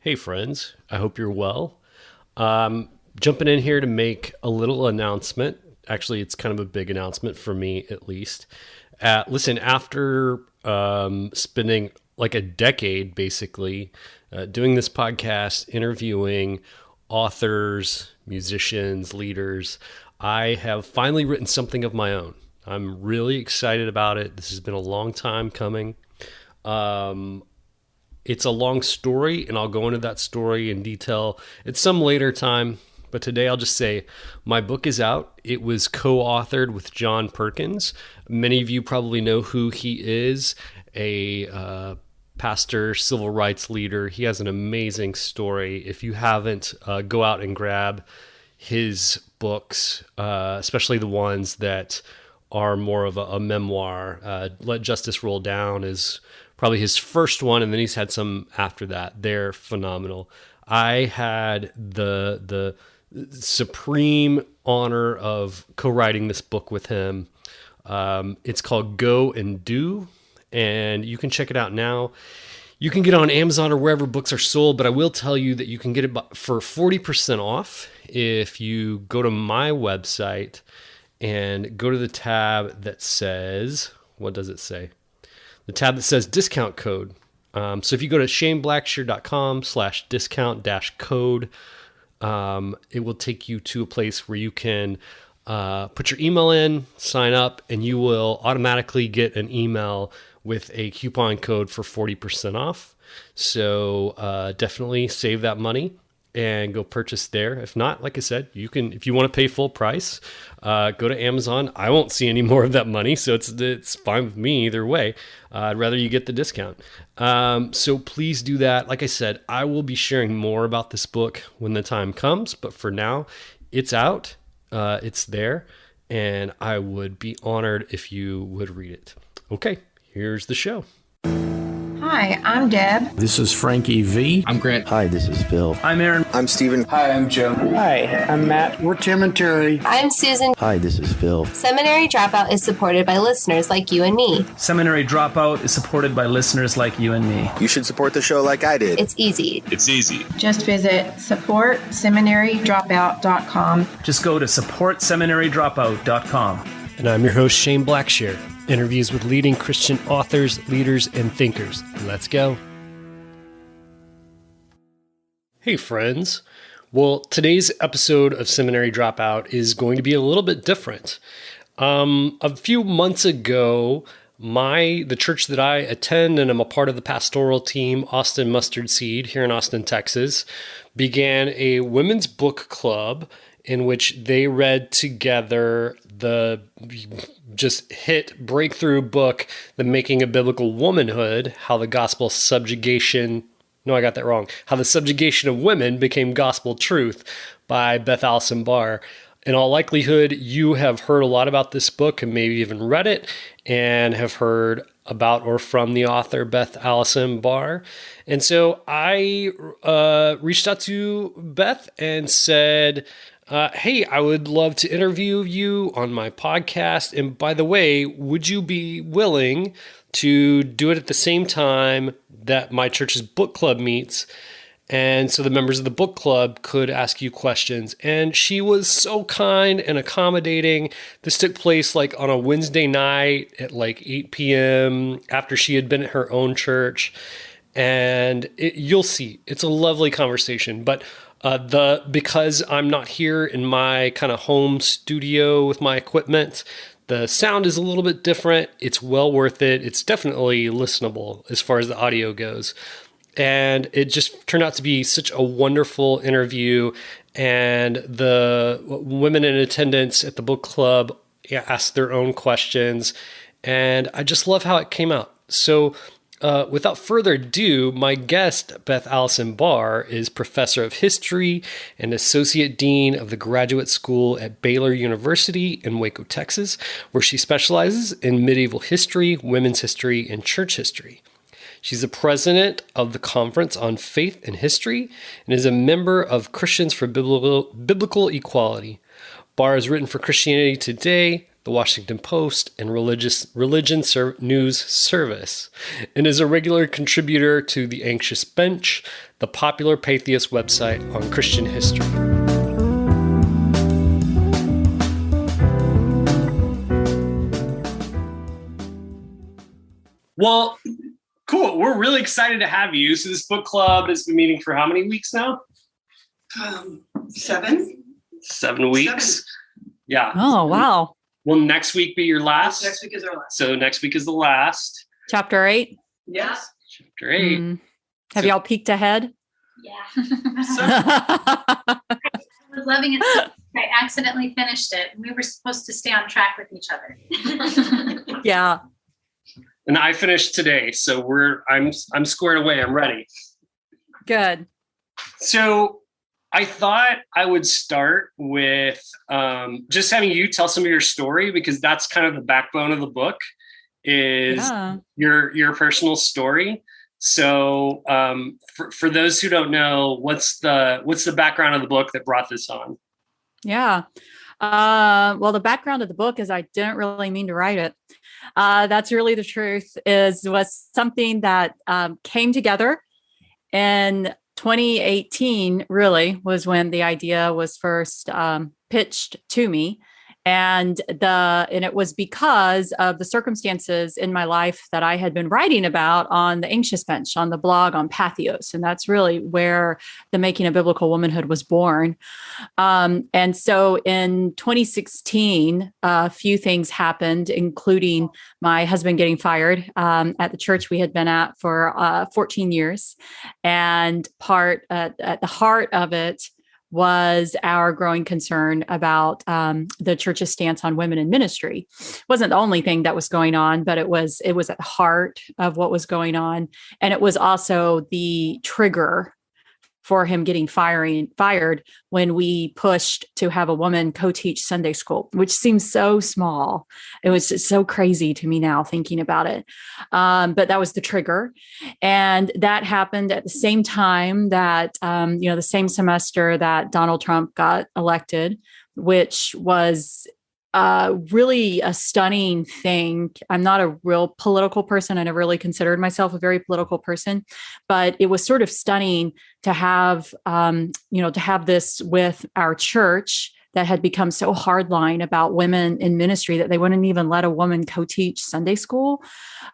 Hey friends, I hope you're well. Jumping in here to make a little announcement. Actually, it's kind of a big announcement for me, at least. Listen, after spending like a decade, basically, doing this podcast, interviewing authors, musicians, leaders, I have finally written something of my own. I'm really excited about it. This has been a long time coming. It's a long story, and I'll go into that story in detail at some later time. But today I'll just say my book is out. It was co-authored with John Perkins. Many of you probably know who he is, a pastor, civil rights leader. He has an amazing story. If you haven't, go out and grab his books, especially the ones that are more of a memoir. Let Justice Roll Down is probably his first one, and then he's had some after that. They're phenomenal. I had the supreme honor of co-writing this book with him. It's called Go and Do, and you can check it out now. You can get it on Amazon or wherever books are sold, but I will tell you that you can get it for 40% off if you go to my website and go to the tab that says, what does it say? The tab that says discount code. So if you go to shaneblackshear.com/discount-code, it will take you to a place where you can put your email in, sign up, and you will automatically get an email with a coupon code for 40% off. So definitely save that money and go purchase there. If not, like I said, you can, if you want to pay full price, go to Amazon. I won't see any more of that money, so it's fine with me either way. I'd rather you get the discount. So please do that. Like I said, I will be sharing more about this book when the time comes, but for now, it's out, it's there, and I would be honored if you would read it. Okay, here's the show. Hi, I'm Deb. This is Frankie V. I'm Grant. Hi, this is Phil. I'm Aaron. I'm Steven. Hi, I'm Joe. Hi, I'm Matt. We're Tim and Terry. I'm Susan. Hi, this is Phil. Seminary Dropout is supported by listeners like you and me. Seminary Dropout is supported by listeners like you and me. You should support the show like I did. It's easy. It's easy. Just visit supportseminarydropout.com. Just go to supportseminarydropout.com. And I'm your host, Shane Blackshear. Interviews with leading Christian authors, leaders, and thinkers. Let's go. Hey, friends. Well, today's episode of Seminary Dropout is going to be a little bit different. A few months ago, the church that I attend and I'm a part of the pastoral team, Austin Mustard Seed, here in Austin, Texas, began a women's book club in which they read together the just hit breakthrough book, The Making of Biblical Womanhood, How the Gospel Subjugation, no, I got that wrong, How the Subjugation of Women Became Gospel Truth by Beth, Allison, Barr. In all likelihood, you have heard a lot about this book and maybe even read it and have heard about or from the author, Beth, Allison, Barr. And so I reached out to Beth and said, hey, I would love to interview you on my podcast. And by the way, would you be willing to do it at the same time that my church's book club meets? And so the members of the book club could ask you questions. And she was so kind and accommodating. This took place like on a Wednesday night at like 8 p.m. after she had been at her own church. And you'll see, it's a lovely conversation. But because I'm not here in my kind of home studio with my equipment, the sound is a little bit different. It's well worth it. It's definitely listenable as far as the audio goes. And it just turned out to be such a wonderful interview. And the women in attendance at the book club asked their own questions. And I just love how it came out. So without further ado, my guest, Beth Allison Barr, is professor of history and associate dean of the graduate school at Baylor University in Waco, Texas, where she specializes in medieval history, women's history, and church history. She's the president of the Conference on Faith and History and is a member of Christians for Biblical Equality. Barr has written for Christianity Today, the Washington Post, and News Service, and is a regular contributor to The Anxious Bench, the popular Patheist website on Christian history. Well, cool. We're really excited to have you. So this book club has been meeting for how many weeks now? 7. 7 weeks. Yeah. Oh, wow. Will next week be your last? Next week is our last. So next week is the last. Chapter 8. Yes. Chapter 8. Have y'all peeked ahead? Yeah. I was loving it. I accidentally finished it. We were supposed to stay on track with each other. Yeah. And I finished today, so I'm squared away. I'm ready. Good. So I thought I would start with just having you tell some of your story, because that's kind of the backbone of the book is your personal story. So for those who don't know, what's the background of the book that brought this on? Yeah. Well, the background of the book is I didn't really mean to write it. That's really the truth. Was something that came together in 2018. Really was when the idea was first pitched to me, and it was because of the circumstances in my life that I had been writing about on the Anxious Bench, on the blog on Patheos, and that's really where the Making of Biblical Womanhood was born. And so in 2016, a few things happened, including my husband getting fired at the church we had been at for 14 years, and at the heart of it was our growing concern about the church's stance on women in ministry. It wasn't the only thing that was going on, but it was at the heart of what was going on. And it was also the trigger for him getting fired when we pushed to have a woman co-teach Sunday school, which seems so small. It was just so crazy to me now thinking about it. But that was the trigger. And that happened at the same time that, the same semester that Donald Trump got elected, which was really a stunning thing. I'm not a real political person. I never really considered myself a very political person, but it was sort of stunning to have, this with our church that had become so hardline about women in ministry that they wouldn't even let a woman co-teach Sunday school.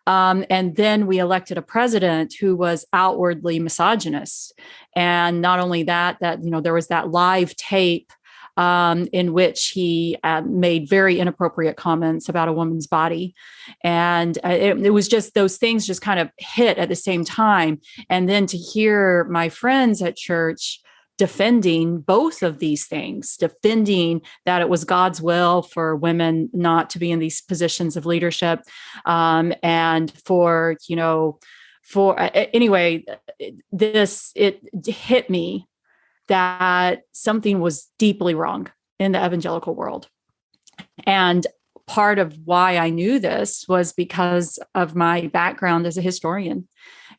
And then we elected a president who was outwardly misogynist. And not only that, there was that live tape in which he made very inappropriate comments about a woman's body. And it was just those things just kind of hit at the same time. And then to hear my friends at church defending both of these things, defending that it was God's will for women not to be in these positions of leadership, and it hit me that something was deeply wrong in the evangelical world. And part of why I knew this was because of my background as a historian.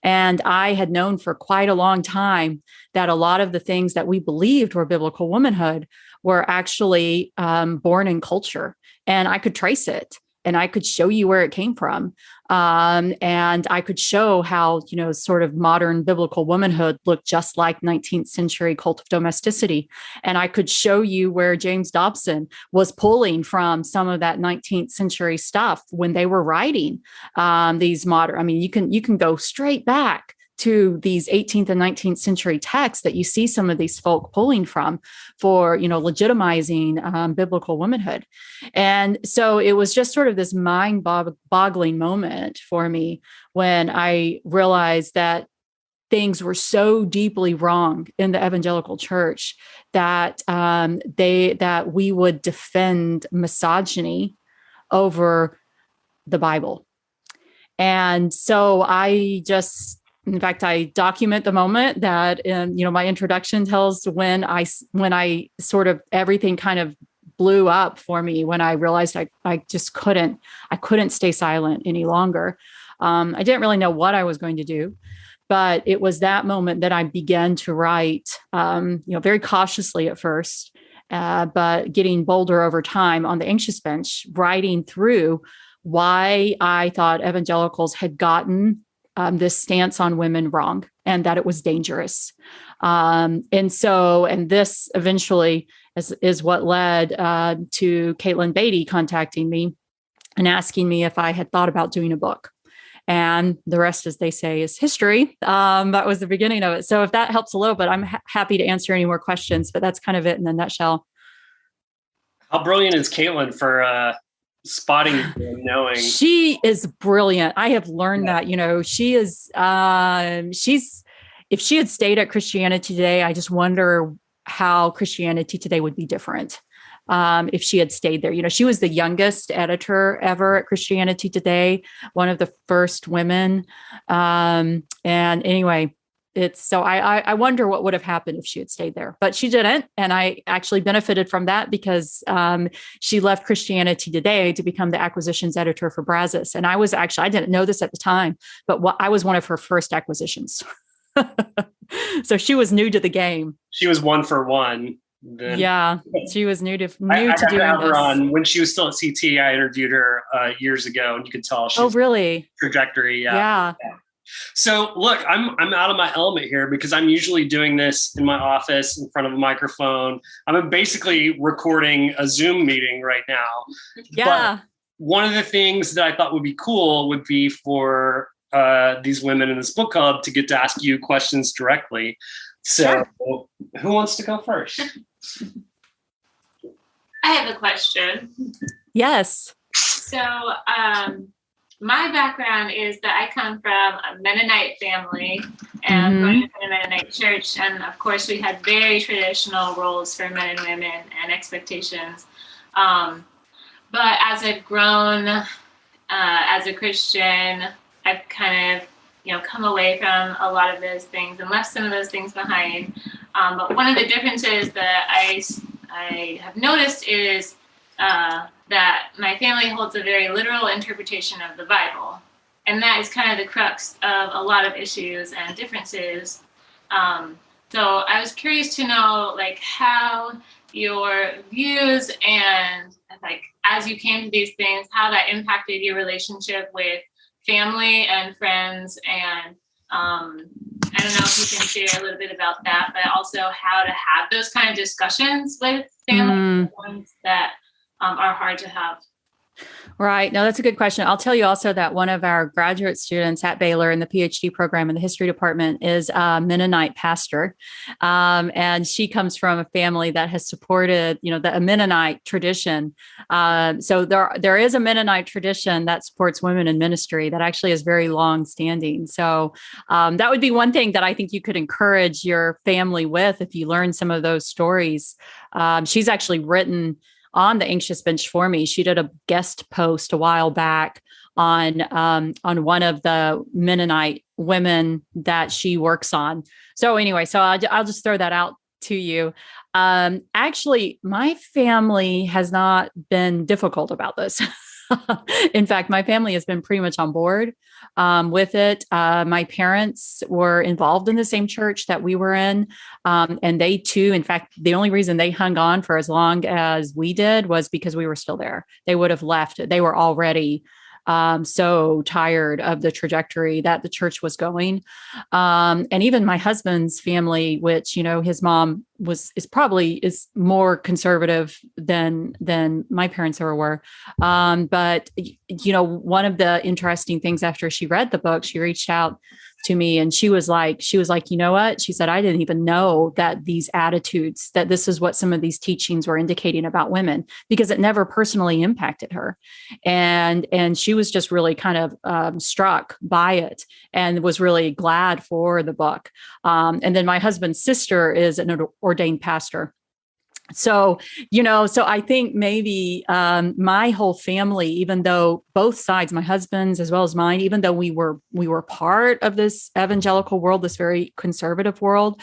And I had known for quite a long time that a lot of the things that we believed were biblical womanhood were actually born in culture. And I could trace it. And I could show you where it came from. And I could show how, sort of modern biblical womanhood looked just like 19th century cult of domesticity. And I could show you where James Dobson was pulling from some of that 19th century stuff when they were writing these modern, you can go straight back to these 18th and 19th century texts that you see some of these folk pulling from for, legitimizing biblical womanhood. And so it was just sort of this mind-boggling moment for me when I realized that things were so deeply wrong in the evangelical church that that we would defend misogyny over the Bible. And so in fact, I document the moment that, my introduction tells when I sort of everything kind of blew up for me when I realized I just couldn't stay silent any longer. I didn't really know what I was going to do, but it was that moment that I began to write, very cautiously at first. but getting bolder over time on the anxious bench, writing through why I thought evangelicals had gotten this stance on women wrong and that it was dangerous. And this eventually is what led to Caitlin Beatty contacting me and asking me if I had thought about doing a book. And the rest, as they say, is history. That was the beginning of it. So if that helps a little bit, I'm happy to answer any more questions, but that's kind of it in a nutshell. How brilliant is Caitlin for spotting and knowing? She is brilliant. I have learned that, she is, if she had stayed at Christianity Today, I just wonder how Christianity Today would be different. If she had stayed there. She was the youngest editor ever at Christianity Today, one of the first women. And anyway, I wonder what would have happened if she had stayed there, but she didn't. And I actually benefited from that because she left Christianity Today to become the acquisitions editor for Brazos. And I didn't know this at the time, but I was one of her first acquisitions. So she was new to the game. She was one for one. Then. Yeah, she was new to I doing have her this. on when she was still at CT. I interviewed her years ago, and you could tell she's really trajectory. Yeah. So look, I'm out of my element here because I'm usually doing this in my office in front of a microphone. I'm basically recording a Zoom meeting right now. Yeah. But one of the things that I thought would be cool would be for these women in this book club to get to ask you questions directly. So sure. Who wants to go first? I have a question. Yes. So my background is that I come from a Mennonite family and going to a Mennonite church. And of course, we had very traditional roles for men and women and expectations. But as I've grown as a Christian, I've kind of come away from a lot of those things and left some of those things behind. But one of the differences that I have noticed is that my family holds a very literal interpretation of the Bible. And that is kind of the crux of a lot of issues and differences. So I was curious to know, how your views and, as you came to these things, how that impacted your relationship with family and friends, and I don't know if you can share a little bit about that, but also how to have those kind of discussions with family ones that are hard to have. Right. No, that's a good question. I'll tell you also that one of our graduate students at Baylor in the PhD program in the history department is a Mennonite pastor. And she comes from a family that has supported, a Mennonite tradition. So there is a Mennonite tradition that supports women in ministry that actually is very long standing. So that would be one thing that I think you could encourage your family with if you learn some of those stories. She's actually written on the anxious bench for me. She did a guest post a while back on one of the Mennonite women that she works on. So anyway, I'll just throw that out to you. Actually, my family has not been difficult about this. In fact, my family has been pretty much on board with it. My parents were involved in the same church that we were in. And they too, in fact, the only reason they hung on for as long as we did was because we were still there. They would have left. They were already so tired of the trajectory that the church was going. And even my husband's family, which, his mom is more conservative than my parents ever were. But one of the interesting things after she read the book, she reached out to me and she was like, you know what? She said, I didn't even know that these attitudes, that this is what some of these teachings were indicating about women, because it never personally impacted her. And she was just really kind of struck by it and was really glad for the book. And then my husband's sister is an ordained pastor. So I think maybe my whole family, even though both sides, my husband's as well as mine, even though we were part of this evangelical world, this very conservative world,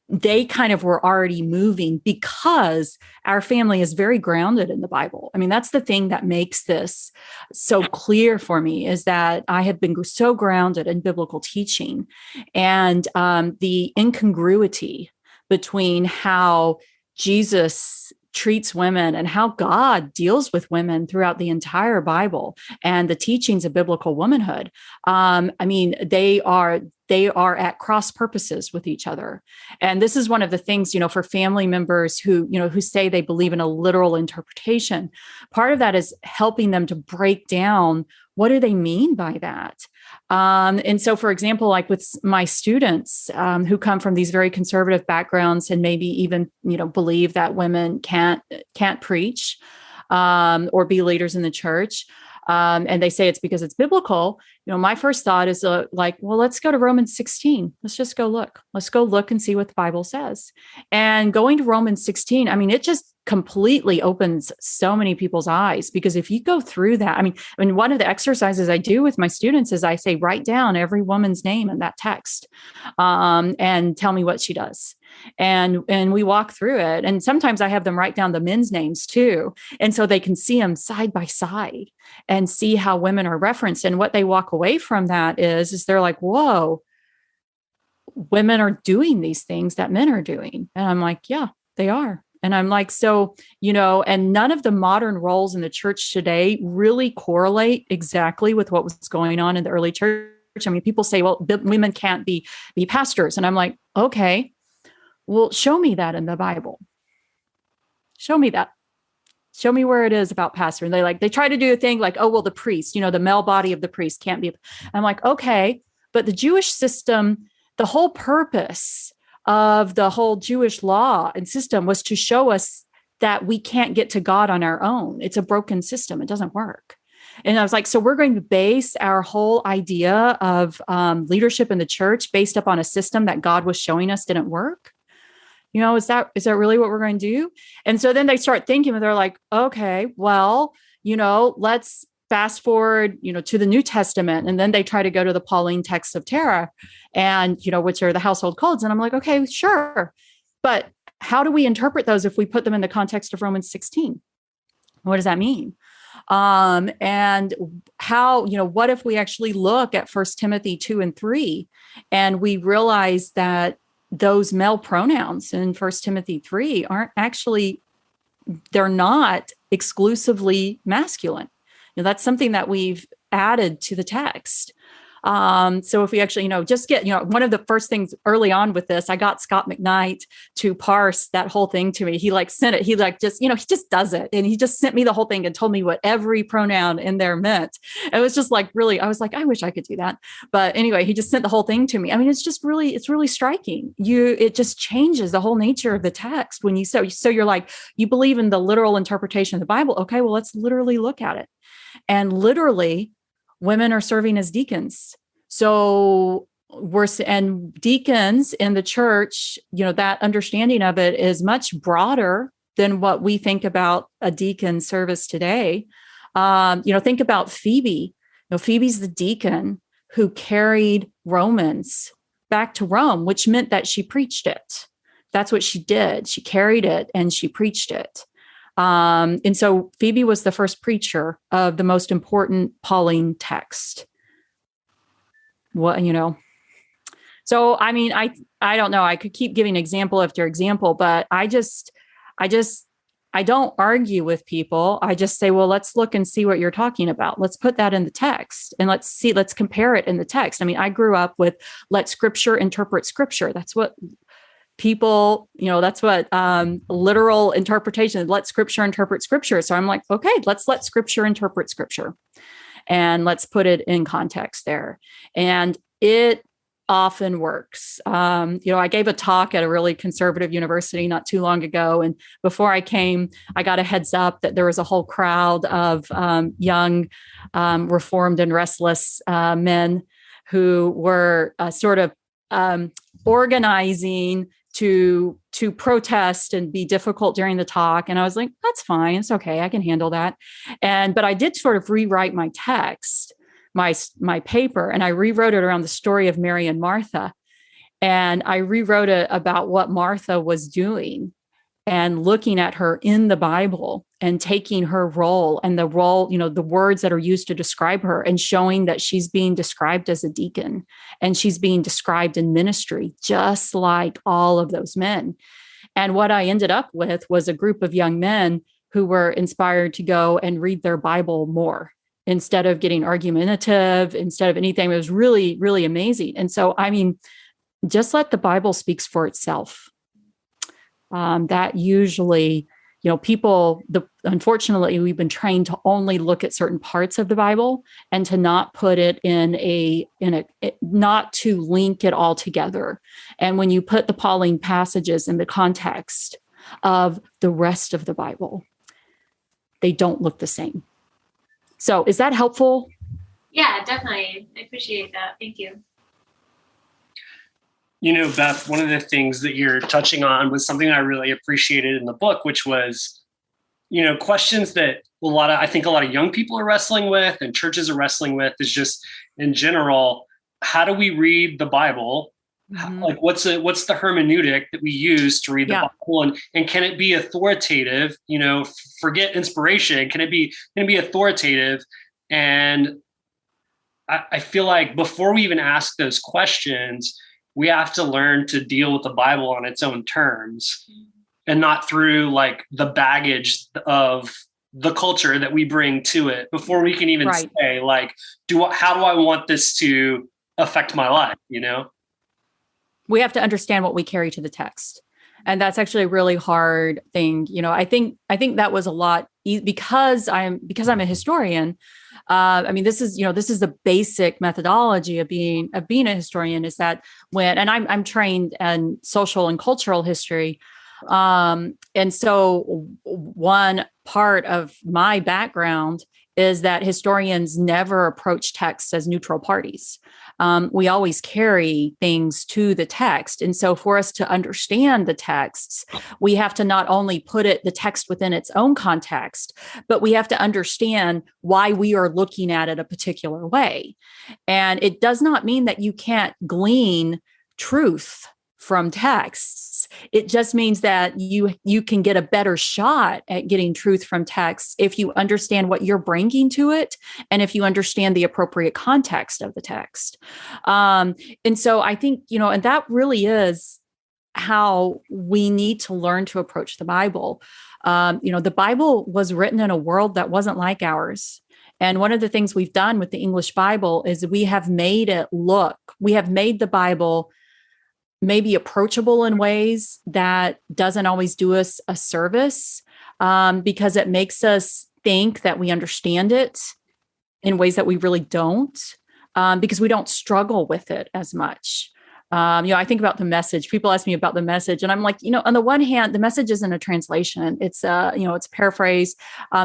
they kind of were already moving because our family is very grounded in the Bible. I mean, that's the thing that makes this so clear for me, is that I have been so grounded in biblical teaching, and the incongruity between how Jesus treats women and how God deals with women throughout the entire Bible and the teachings of biblical womanhood. They are at cross purposes with each other. And this is one of the things, for family members who say they believe in a literal interpretation. Part of that is helping them to break down, what do they mean by that? And so, for example, like with my students who come from these very conservative backgrounds and maybe even, believe that women can't preach or be leaders in the church, and they say it's because it's biblical. My first thought is well, let's go to Romans 16. Let's just go look. Let's go look and see what the Bible says. And going to Romans 16, it just completely opens so many people's eyes, because if you go through that, one of the exercises I do with my students is I say, write down every woman's name in that text and tell me what she does. And we walk through it. And sometimes I have them write down the men's names too. And so they can see them side by side and see how women are referenced. And what they walk away from that is they're like, whoa, women are doing these things that men are doing. And I'm like, yeah, they are. And I'm like, so, and none of the modern roles in the church today really correlate exactly with what was going on in the early church. People say, well, women can't be pastors. And I'm like, okay, well, show me that in the Bible. Show me that. Show me where it is about pastor. And they try to do a thing like, oh, well, the priest, the male body of the priest can't be. I'm like, okay, but the Jewish system, the whole purpose of the whole Jewish law and system was to show us that we can't get to God on our own. It's a broken system. It doesn't work. And I was like, so we're going to base our whole idea of leadership in the church based upon a system that God was showing us didn't work. Is that really what we're going to do? And so then they start thinking, and they're like, okay, well, let's fast forward, to the New Testament. And then they try to go to the Pauline texts of Torah and, which are the household codes. And I'm like, okay, sure. But how do we interpret those if we put them in the context of Romans 16? What does that mean? And how, what if we actually look at 1 Timothy 2 and 3, and we realize that those male pronouns in 1 Timothy 3 aren't actually, they're not exclusively masculine. That's something that we've added to the text. So if we actually, just get, one of the first things early on with this, I got Scott McKnight to parse that whole thing to me. He sent it. He just, he just does it. And he just sent me the whole thing and told me what every pronoun in there meant. It was just really, I was like, I wish I could do that. But anyway, he just sent the whole thing to me. It's really striking. It just changes the whole nature of the text when so you're like, you believe in the literal interpretation of the Bible. Okay, well, let's literally look at it. And literally, women are serving as deacons. So and deacons in the church, that understanding of it is much broader than what we think about a deacon service today. Think about Phoebe. Phoebe's the deacon who carried Romans back to Rome, which meant that she preached it. That's what she did. She carried it and she preached it. And so Phoebe was the first preacher of the most important Pauline text. So, I don't know, I could keep giving example after example, but I don't argue with people. I just say, well, let's look and see what you're talking about. Let's put that in the text and let's compare it in the text. I grew up with let scripture interpret scripture. That's what people, that's what literal interpretation, let scripture interpret scripture. So I'm like, okay, let's let scripture interpret scripture and let's put it in context there. And it often works. I gave a talk at a really conservative university not too long ago. And before I came, I got a heads up that there was a whole crowd of young, reformed and restless men who were sort of organizing to protest and be difficult during the talk. And I was like, that's fine. It's okay. I can handle that. But I did sort of rewrite my text, my paper, and I rewrote it around the story of Mary and Martha. And I rewrote it about what Martha was doing and looking at her in the Bible and taking her role and the role, the words that are used to describe her and showing that she's being described as a deacon and she's being described in ministry, just like all of those men. And what I ended up with was a group of young men who were inspired to go and read their Bible more instead of getting argumentative, instead of anything. It was really, really amazing. And so, I mean, just let the Bible speaks for itself. That usually, people, unfortunately, we've been trained to only look at certain parts of the Bible and to not put it not to link it all together. And when you put the Pauline passages in the context of the rest of the Bible, they don't look the same. So is that helpful? Yeah, definitely. I appreciate that. Thank you. Beth, one of the things that you're touching on was something I really appreciated in the book, which was, questions that I think a lot of young people are wrestling with and churches are wrestling with is just in general, how do we read the Bible? Mm-hmm. Like what's the hermeneutic that we use to read the Bible, and can it be authoritative? Forget inspiration. Can it be authoritative? And I feel like before we even ask those questions, we have to learn to deal with the Bible on its own terms and not through like the baggage of the culture that we bring to it before we can even say like, how do I want this to affect my life? We have to understand what we carry to the text. And that's actually a really hard thing. I think that was a lot because I'm a historian. This is the basic methodology of being a historian is that I'm trained in social and cultural history. And so one part of my background is that historians never approach texts as neutral parties. We always carry things to the text. And so for us to understand the texts, we have to not only put the text within its own context, but we have to understand why we are looking at it a particular way. And it does not mean that you can't glean truth from texts. It just means that you can get a better shot at getting truth from texts if you understand what you're bringing to it and if you understand the appropriate context of the text. And so I think, and that really is how we need to learn to approach the Bible. The Bible was written in a world that wasn't like ours. And one of the things we've done with the English Bible is we have made the Bible maybe approachable in ways that doesn't always do us a service because it makes us think that we understand it in ways that we really don't because we don't struggle with it as much. I think about the Message. People ask me about the Message, and I'm like, on the one hand, the Message isn't a translation. It's it's a paraphrase.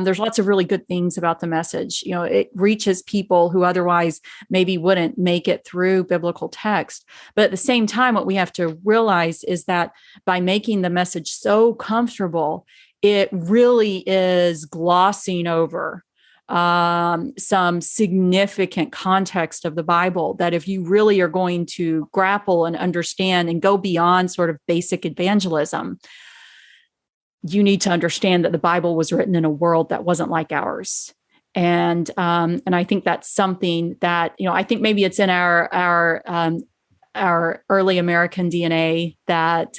There's lots of really good things about the Message. It reaches people who otherwise maybe wouldn't make it through biblical text. But at the same time, what we have to realize is that by making the Message so comfortable, it really is glossing over some significant context of the Bible that if you really are going to grapple and understand and go beyond sort of basic evangelism, you need to understand that the Bible was written in a world that wasn't like ours. And I think that's something that, I think maybe it's in our early American DNA that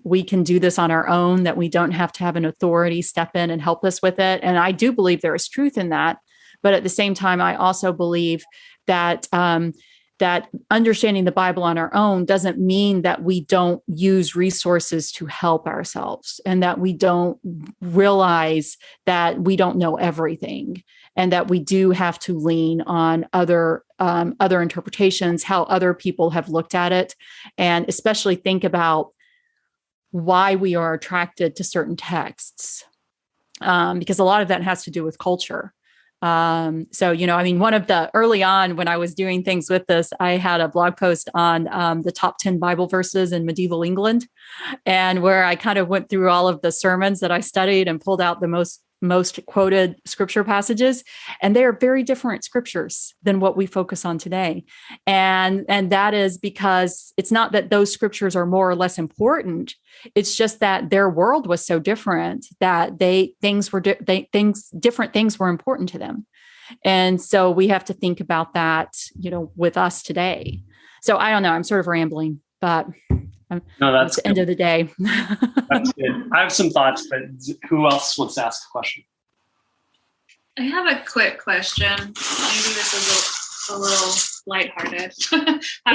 we can do this on our own, that we don't have to have an authority step in and help us with it. And I do believe there is truth in that. But at the same time, I also believe that that understanding the Bible on our own doesn't mean that we don't use resources to help ourselves and that we don't realize that we don't know everything and that we do have to lean on other interpretations, how other people have looked at it, and especially think about why we are attracted to certain texts, because a lot of that has to do with culture. One of the early on when I was doing things with this, I had a blog post on the top 10 Bible verses in medieval England, and where I kind of went through all of the sermons that I studied and pulled out the most quoted scripture passages, and they are very different scriptures than what we focus on today. And that is because it's not that those scriptures are more or less important. It's just that their world was so different that different things were important to them. And so we have to think about that, with us today. So I don't know, I'm sort of rambling, but No, At that's the end of the day. That's good. I have some thoughts, but who else wants to ask a question? I have a quick question. Maybe this is a little lighthearted.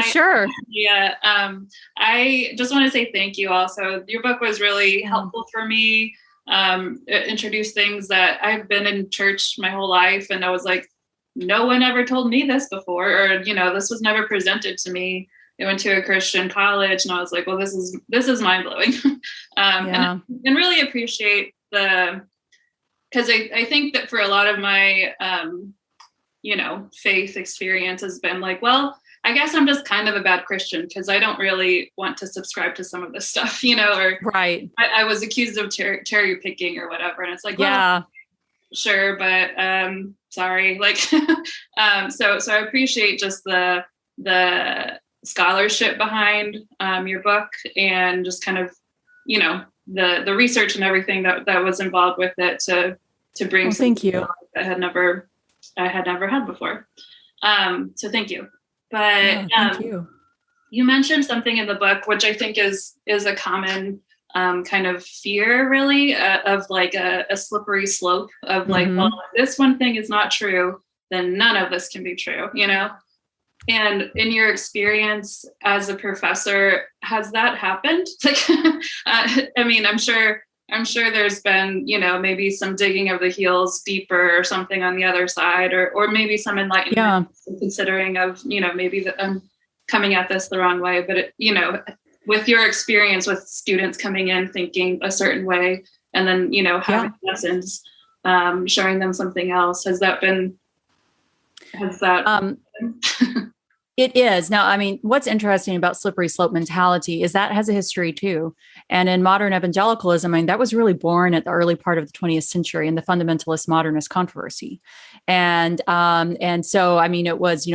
Sure. Yeah. I just want to say thank you also. Your book was really helpful for me. It introduced things that I've been in church my whole life. And I was like, no one ever told me this before, or, this was never presented to me. I went to a Christian college and I was like, well, this is mind blowing. And really appreciate because I think that for a lot of my, faith experience has been like, well, I guess I'm just kind of a bad Christian because I don't really want to subscribe to some of this stuff, or right. I was accused of cherry picking or whatever. And it's like, well, sure, but sorry. Like, so I appreciate just the scholarship behind your book and just kind of, the research and everything that was involved with it to bring. Thank you. I had never had before. So thank you. But thank you. You mentioned something in the book, which I think is a common kind of fear, really, of like a slippery slope of like, well, if this one thing is not true, then none of this can be true, And in your experience as a professor, has that happened? Like, I mean, I'm sure there's been, maybe some digging of the heels deeper or something on the other side, or maybe some enlightenment, considering of, maybe that I'm coming at this the wrong way, but with your experience with students coming in thinking a certain way, and then, having lessons, showing them something else, has that? It is. Now, I mean, what's interesting about slippery slope mentality is that has a history too. And in modern evangelicalism, I mean, that was really born at the early part of the 20th century in the fundamentalist modernist controversy. And so, I mean, it was,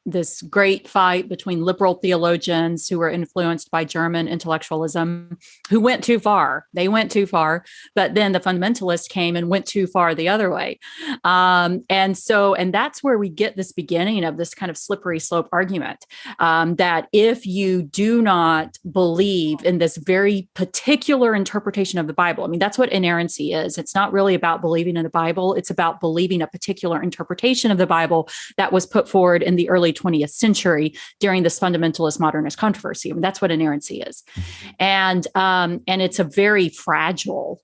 this great fight between liberal theologians who were influenced by German intellectualism, who went too far. They went too far, but then the fundamentalists came and went too far the other way. And that's where we get this beginning of this kind of slippery slope argument, that if you do not believe in this very particular interpretation of the Bible, I mean, that's what inerrancy is. It's not really about believing in the Bible. It's about believing a particular interpretation of the Bible that was put forward in the early 20th century during this fundamentalist modernist controversy. I mean, that's what inerrancy is. And it's a very fragile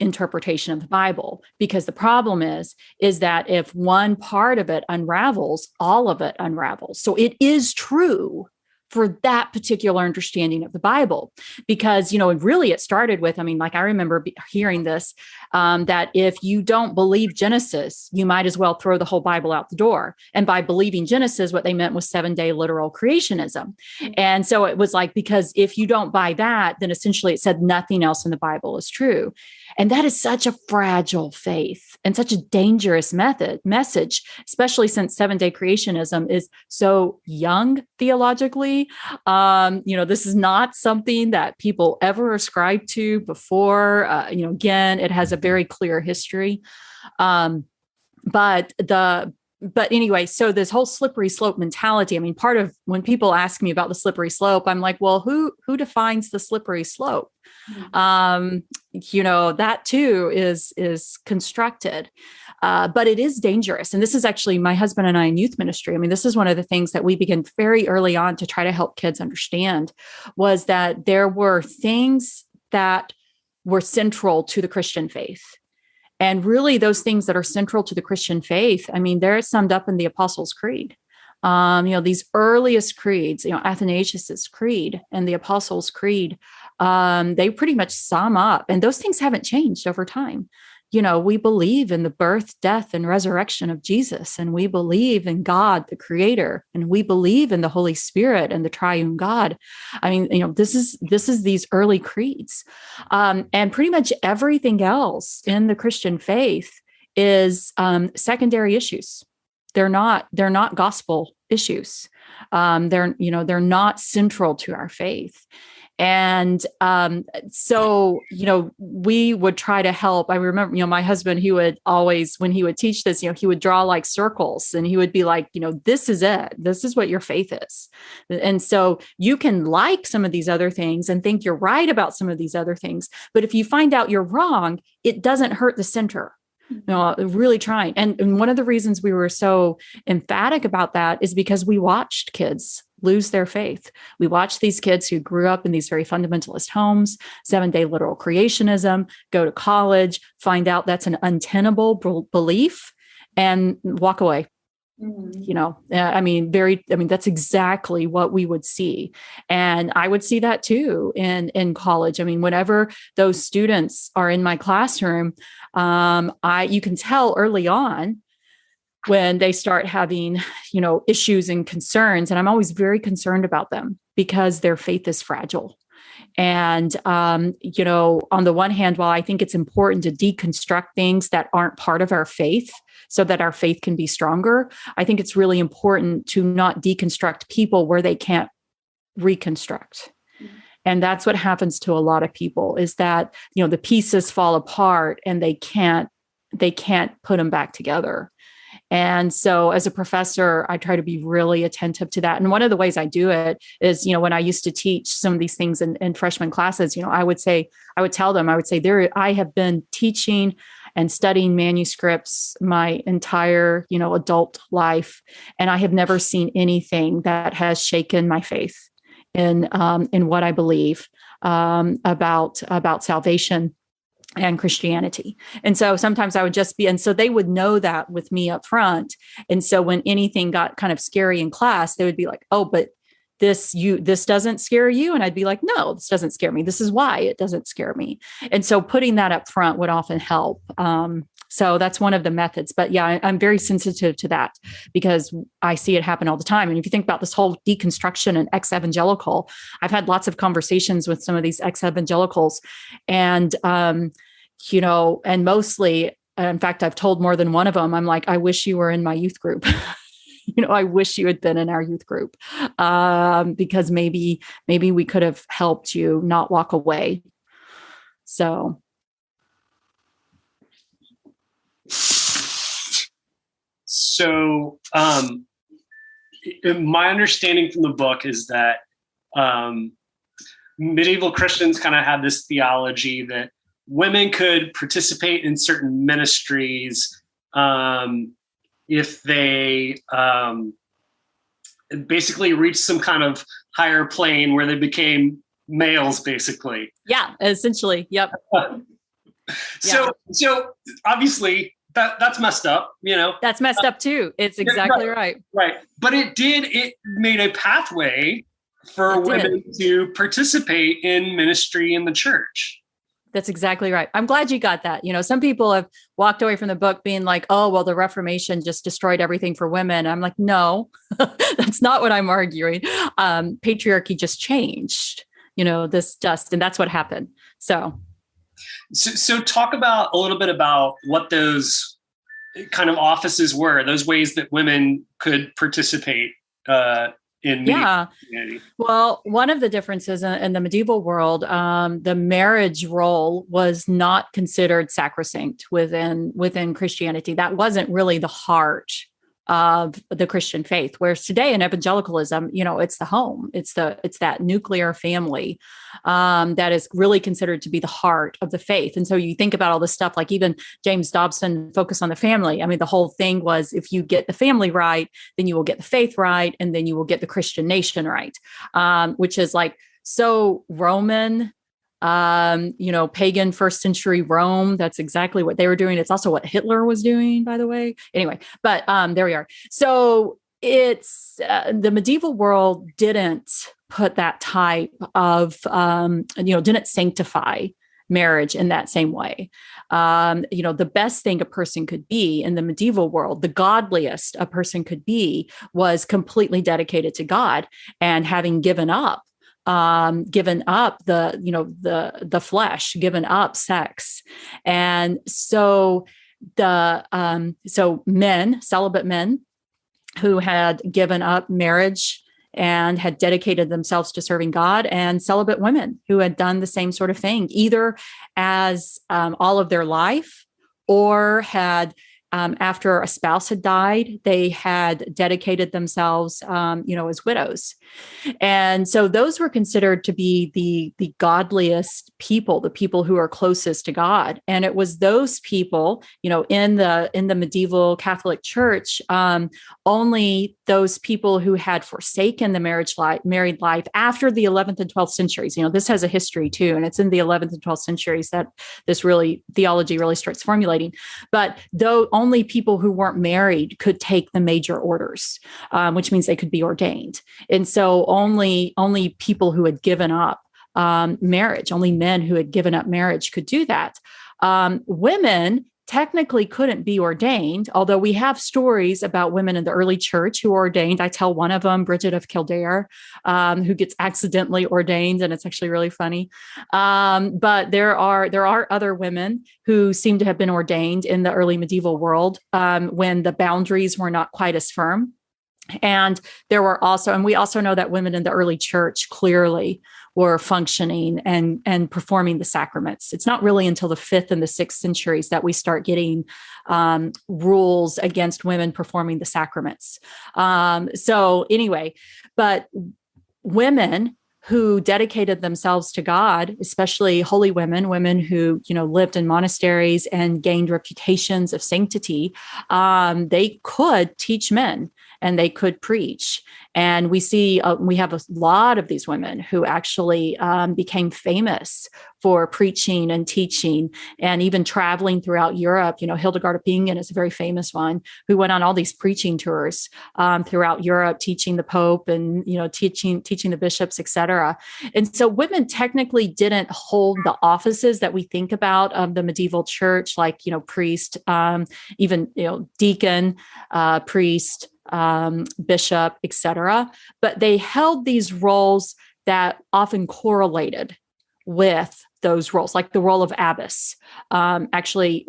interpretation of the Bible, because the problem is that if one part of it unravels, all of it unravels. So it is true for that particular understanding of the Bible, because, really it started with, I mean, like I remember hearing this, that if you don't believe Genesis, you might as well throw the whole Bible out the door. And by believing Genesis, what they meant was 7-day literal creationism. And so it was like, because if you don't buy that, then essentially it said nothing else in the Bible is true. And that is such a fragile faith and such a dangerous message, especially since 7-day creationism is so young theologically. This is not something that people ever ascribed to before. Again, it has a very clear history. But anyway, so this whole slippery slope mentality, I mean, part of when people ask me about the slippery slope, I'm like, well, who defines the slippery slope? That too is constructed, but it is dangerous. And this is actually my husband and I in youth ministry. I mean, this is one of the things that we began very early on to try to help kids understand, was that there were things that were central to the Christian faith. And really those things that are central to the Christian faith, I mean, they're summed up in the Apostles' Creed. These earliest creeds, Athanasius's Creed and the Apostles' Creed, they pretty much sum up, and those things haven't changed over time. We believe in the birth, death, and resurrection of Jesus, and we believe in God, the Creator, and we believe in the Holy Spirit and the Triune God. I mean, this is these early creeds, and pretty much everything else in the Christian faith is secondary issues. They're not gospel issues. They're not central to our faith. And so, we would try to help. I remember, my husband, he would always, when he would teach this, he would draw like circles and he would be like, this is it. This is what your faith is. And so you can like some of these other things and think you're right about some of these other things. But if you find out you're wrong, it doesn't hurt the center. Really trying. And one of the reasons we were so emphatic about that is because we watched kids lose their faith. We watched these kids who grew up in these very fundamentalist homes, 7-day literal creationism, go to college, find out that's an untenable belief and walk away. That's exactly what we would see. And I would see that too in college. I mean, whenever those students are in my classroom, you can tell early on when they start having, issues and concerns. And I'm always very concerned about them because their faith is fragile. And, on the one hand, while I think it's important to deconstruct things that aren't part of our faith so that our faith can be stronger, I think it's really important to not deconstruct people where they can't reconstruct. And that's what happens to a lot of people is that, the pieces fall apart and they can't put them back together. And so as a professor, I try to be really attentive to that. And one of the ways I do it is, when I used to teach some of these things in freshman classes, I would tell them, I have been teaching and studying manuscripts my entire, adult life. And I have never seen anything that has shaken my faith in what I believe about salvation and Christianity. And so sometimes I would just be, and so they would know that with me up front. And so when anything got kind of scary in class, they would be like, oh, but this doesn't scare you. And I'd be like, no, this doesn't scare me. This is why it doesn't scare me. And so putting that up front would often help. So that's one of the methods. But yeah, I'm very sensitive to that because I see it happen all the time. And if you think about this whole deconstruction and ex-evangelical, I've had lots of conversations with some of these ex-evangelicals and, and mostly, in fact, I've told more than one of them, I'm like, I wish you were in my youth group. I wish you had been in our youth group because maybe we could have helped you not walk away. So. So my understanding from the book is that medieval Christians kind of had this theology that women could participate in certain ministries if they basically reached some kind of higher plane where they became males, basically. Yeah, essentially. Yep. So obviously that's messed up, That's messed up too. It's exactly right. Right. But it made a pathway for women to participate in ministry in the church. That's exactly right. I'm glad you got that. Some people have walked away from the book being like, oh, well, the Reformation just destroyed everything for women. I'm like, no, that's not what I'm arguing. Patriarchy just changed, and that's what happened. So talk about a little bit about what those kind of offices were, those ways that women could participate in Christianity. Well, one of the differences in the medieval world, the marriage role was not considered sacrosanct within Christianity. That wasn't really the heart of the Christian faith. Whereas today in evangelicalism, it's the home, it's that nuclear family that is really considered to be the heart of the faith. And so you think about all this stuff, like even James Dobson focused on the family. I mean, the whole thing was if you get the family right, then you will get the faith right, and then you will get the Christian nation right, which is like so Roman. Pagan first century Rome. That's exactly what they were doing. It's also what Hitler was doing, by the way. Anyway, but there we are. So it's the medieval world didn't put that type of, didn't sanctify marriage in that same way. The best thing a person could be in the medieval world, the godliest a person could be, was completely dedicated to God and having given up the flesh, given up sex. And so celibate men who had given up marriage and had dedicated themselves to serving God, and celibate women who had done the same sort of thing, either as all of their life or had after a spouse had died, they had dedicated themselves, as widows. And so those were considered to be the godliest people, the people who are closest to God. And it was those people, in the medieval Catholic Church, only those people who had forsaken the married life after the 11th and 12th centuries. This has a history too, and it's in the 11th and 12th centuries that this theology really starts formulating. But though only people who weren't married could take the major orders, which means they could be ordained. And so only people who had given up marriage, only men who had given up marriage could do that. Women technically couldn't be ordained, although we have stories about women in the early church who were ordained. I tell one of them, Bridget of Kildare, who gets accidentally ordained, and it's actually really funny. But there are other women who seem to have been ordained in the early medieval world when the boundaries were not quite as firm. And there were also, and we also know that women in the early church clearly were functioning and performing the sacraments. It's not really until the 5th and the 6th centuries that we start getting rules against women performing the sacraments. So anyway, but women who dedicated themselves to God, especially holy women who, lived in monasteries and gained reputations of sanctity, they could teach men and they could preach. And we see, we have a lot of these women who actually became famous for preaching and teaching and even traveling throughout Europe. Hildegard of Bingen is a very famous one who went on all these preaching tours throughout Europe, teaching the Pope and, teaching the bishops, etc. And so women technically didn't hold the offices that we think about of the medieval church, like, priest, even, deacon, priest, bishop, etc. But they held these roles that often correlated with those roles, like the role of abbess, actually,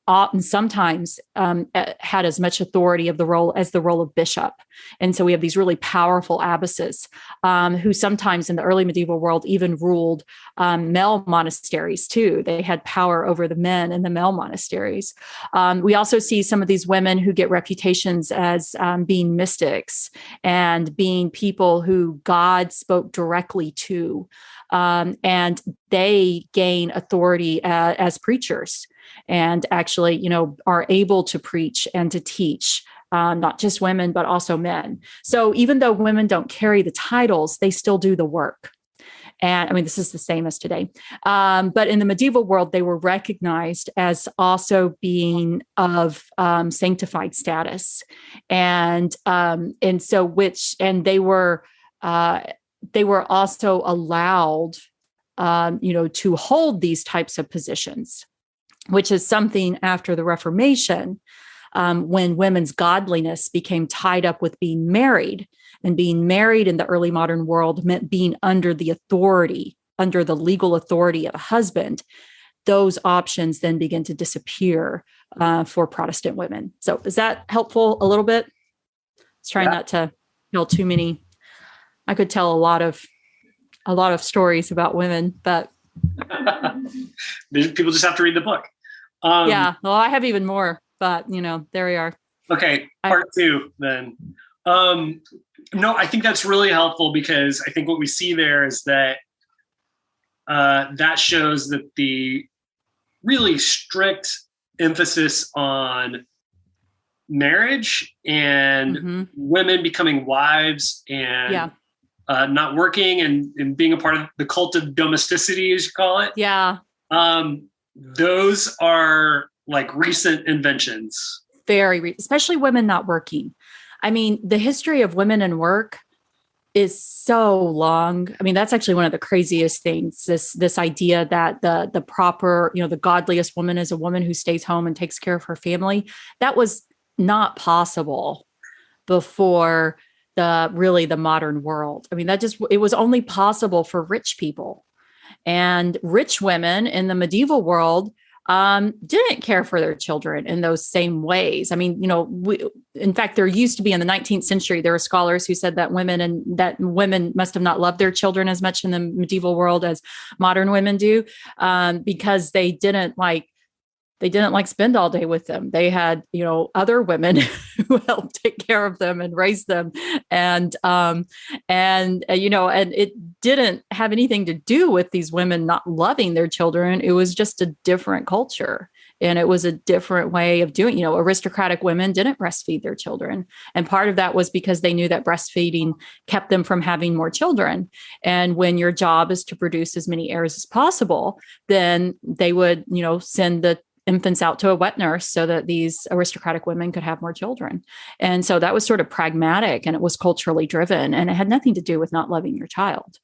often sometimes had as much authority of the role as the role of bishop. And so we have these really powerful abbesses who sometimes in the early medieval world even ruled male monasteries too. They had power over the men in the male monasteries. We also see some of these women who get reputations as being mystics and being people who God spoke directly to. And they gain authority as preachers and actually, are able to preach and to teach, not just women, but also men. So even though women don't carry the titles, they still do the work. And this is the same as today. But in the medieval world, they were recognized as also being of sanctified status. And they were also allowed, to hold these types of positions, which is something after the Reformation, when women's godliness became tied up with being married. And being married in the early modern world meant being under the legal authority of a husband. Those options then begin to disappear for Protestant women. So is that helpful a little bit? I was trying not to tell too many. I could tell a lot of stories about women, but people just have to read the book. Well, I have even more, but there we are. Okay, part 2 then. No, I think that's really helpful because I think what we see there is that that shows that the really strict emphasis on marriage and women becoming wives and not working and being a part of the cult of domesticity, as you call it. Yeah. Those are like recent inventions. Especially women not working. The history of women and work is so long. That's actually one of the craziest things, this idea that the proper, the godliest woman is a woman who stays home and takes care of her family. That was not possible before the modern world. It was only possible for rich people, and rich women in the medieval world didn't care for their children in those same ways. I mean, in fact, there used to be in the 19th century, there were scholars who said that women must have not loved their children as much in the medieval world as modern women do, because they didn't like spend all day with them. They had, other women who helped take care of them and raise them. And it didn't have anything to do with these women not loving their children. It was just a different culture. And it was a different way of doing, aristocratic women didn't breastfeed their children. And part of that was because they knew that breastfeeding kept them from having more children. And when your job is to produce as many heirs as possible, then they would, send the infants out to a wet nurse so that these aristocratic women could have more children. And so that was sort of pragmatic, and it was culturally driven, and it had nothing to do with not loving your child.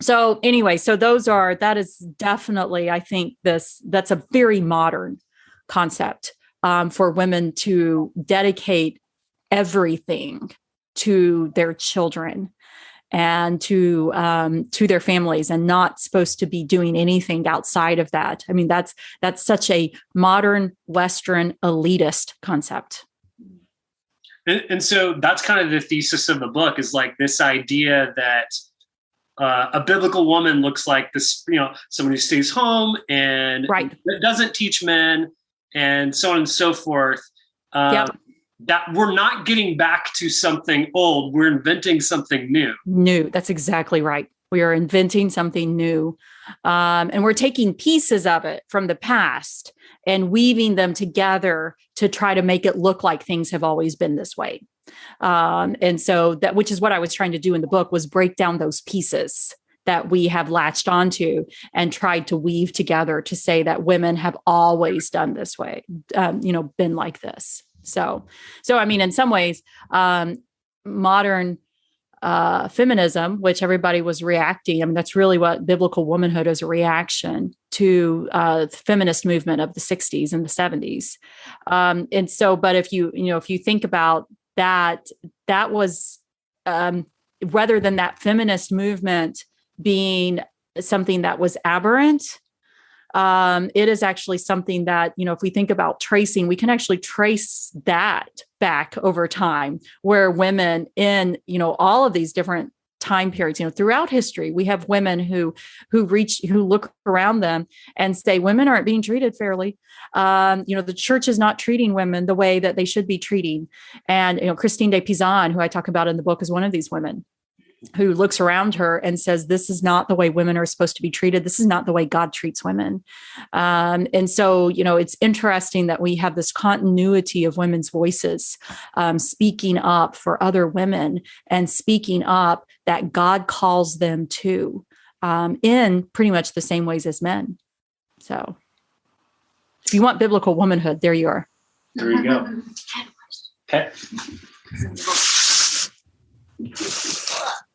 So anyway, that is definitely, I think that's a very modern concept for women to dedicate everything to their children and to their families, and not supposed to be doing anything outside of that. I mean, that's such a modern Western elitist concept. And so that's kind of the thesis of the book, is like this idea that a biblical woman looks like this, someone who stays home and doesn't teach men, and so on and so forth. Yep. That we're not getting back to something old. We're inventing something new. New. That's exactly right. We are inventing something new. And we're taking pieces of it from the past and weaving them together to try to make it look like things have always been this way. And so which is what I was trying to do in the book, was break down those pieces that we have latched onto and tried to weave together to say that women have always done this way, been like this. So I mean, in some ways, modern feminism, which everybody was reacting. I mean, that's really what biblical womanhood is, a reaction to the feminist movement of the 60s and the 70s. And so, but if you think about that was, rather than that feminist movement being something that was aberrant, it is actually something that, if we think about tracing, we can actually trace that back over time, where women in, all of these different time periods, throughout history, we have women who look around them and say, women aren't being treated fairly. The church is not treating women the way that they should be treating. And, Christine de Pizan, who I talk about in the book, is one of these women who looks around her and says, this is not the way women are supposed to be treated. This is not the way God treats women. And so, it's interesting that we have this continuity of women's voices speaking up for other women and speaking up that God calls them to, in pretty much the same ways as men. So if you want biblical womanhood, there you are. There you go. Okay.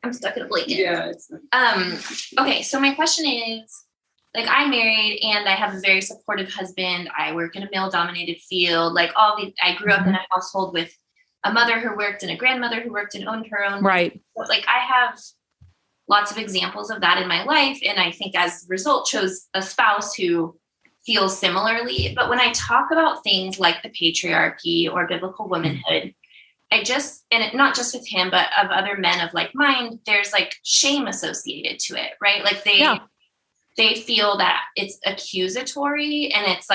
I'm stuck in a blanket. Yeah. Okay, so my question is, I'm married and I have a very supportive husband. I work in a male-dominated field. I grew up in a household with a mother who worked and a grandmother who worked and owned her own. Right. But, I have lots of examples of that in my life, and I think as a result chose a spouse who feels similarly. But when I talk about things like the patriarchy or biblical womanhood, and not just with him, but of other men of like mind, there's shame associated to it, right? They feel that it's accusatory, and it's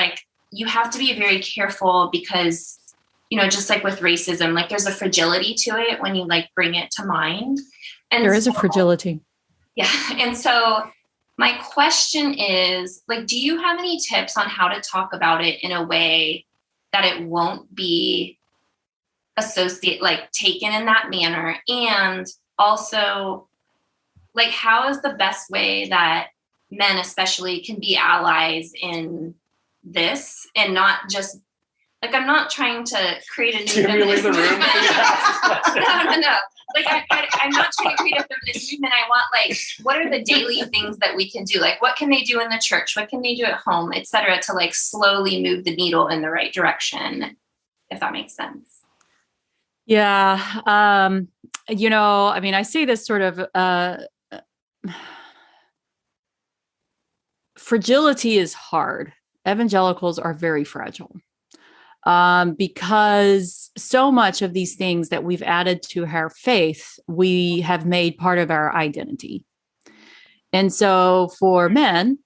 you have to be very careful because, just like with racism, there's a fragility to it when you bring it to mind. And there is a fragility. Yeah. And so my question is, do you have any tips on how to talk about it in a way that it won't be taken in that manner? And also, how is the best way that men especially can be allies in this, and not just I'm not trying to create a new feminist movement. No. I'm not trying to create a feminist movement. I want what are the daily things that we can do? What can they do in the church? What can they do at home, et cetera, to slowly move the needle in the right direction, if that makes sense. Yeah. I see this sort of fragility is hard. Evangelicals are very fragile. Because so much of these things that we've added to our faith, we have made part of our identity. And so for men,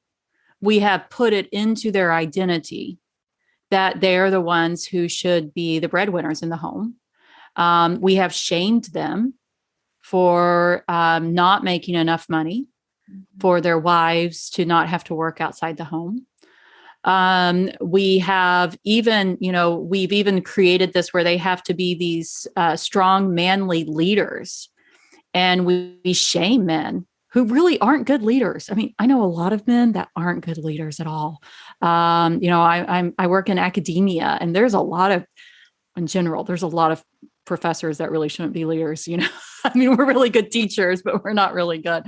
we have put it into their identity that they're the ones who should be the breadwinners in the home. We have shamed them for not making enough money for their wives to not have to work outside the home. We have even, we've even created this where they have to be these strong, manly leaders. And we shame men who really aren't good leaders. I mean, I know a lot of men that aren't good leaders at all. I work in academia, and there's a lot of professors that really shouldn't be leaders. I mean, we're really good teachers, but we're not really good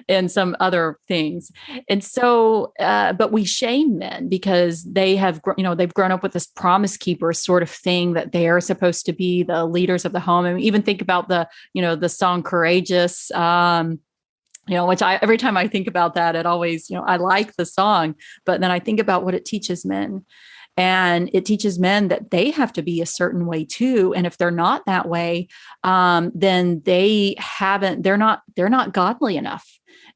in some other things. And so, but we shame men because they have, they've grown up with this promise keeper sort of thing that they are supposed to be the leaders of the home. And even think about the song Courageous, which every time I think about that, it always, I like the song, but then I think about what it teaches men. And it teaches men that they have to be a certain way too. And if they're not that way, then they're not godly enough,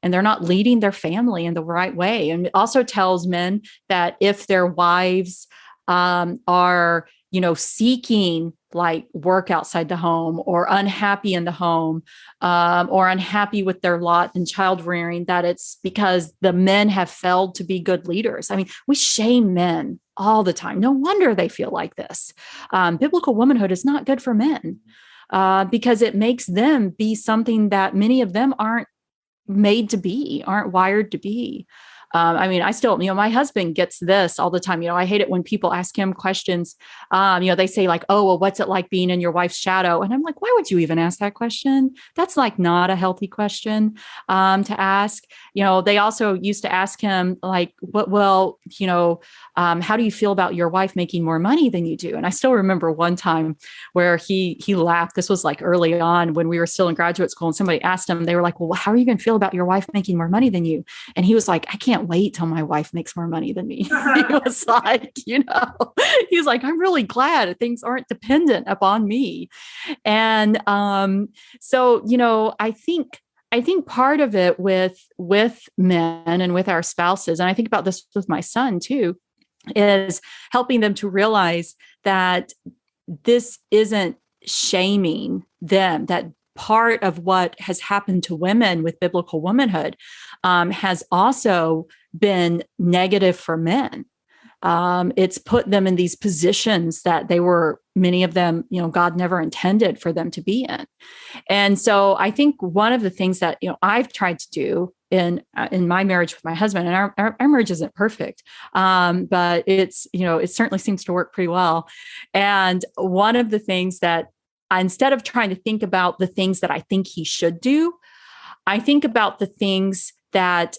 and they're not leading their family in the right way. And it also tells men that if their wives are, seeking like work outside the home, or unhappy in the home, or unhappy with their lot in child rearing, that it's because the men have failed to be good leaders. I mean, we shame men all the time. No wonder they feel like this. Biblical womanhood is not good for men because it makes them be something that many of them aren't made to be, aren't wired to be. I still, my husband gets this all the time. I hate it when people ask him questions. They say like, oh, well, what's it like being in your wife's shadow? And I'm like, why would you even ask that question? That's like not a healthy question to ask. They also used to ask him like, how do you feel about your wife making more money than you do? And I still remember one time where he laughed. This was like early on when we were still in graduate school, and somebody asked him, they were like, well, how are you going to feel about your wife making more money than you? And he was like, I can't wait till my wife makes more money than me. He was like, he's like, I'm really glad things aren't dependent upon me. And so, I think part of it with men and with our spouses, and I think about this with my son too, is helping them to realize that this isn't shaming them, that part of what has happened to women with biblical womanhood has also been negative for men. It's put them in these positions that many of them, God never intended for them to be in. And so I think one of the things that, I've tried to do in my marriage with my husband, and our marriage isn't perfect, but it's, it certainly seems to work pretty well. And one of the things that instead of trying to think about the things that I think he should do, I think about the things that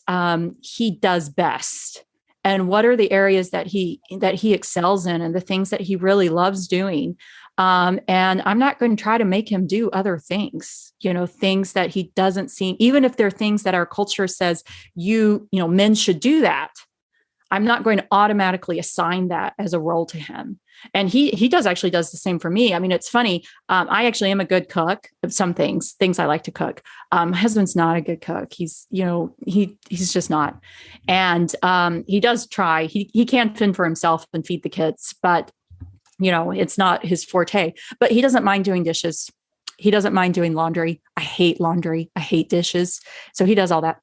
he does best, and what are the areas that he excels in, and the things that he really loves doing. And I'm not going to try to make him do other things, things that he doesn't see, even if they're things that our culture says, men should do that. I'm not going to automatically assign that as a role to him. And he does the same for me. I mean, it's funny. I actually am a good cook of some things I like to cook. My husband's not a good cook. He's just not. And he does try. He can fend for himself and feed the kids, but it's not his forte. But he doesn't mind doing dishes. He doesn't mind doing laundry. I hate laundry. I hate dishes. So he does all that.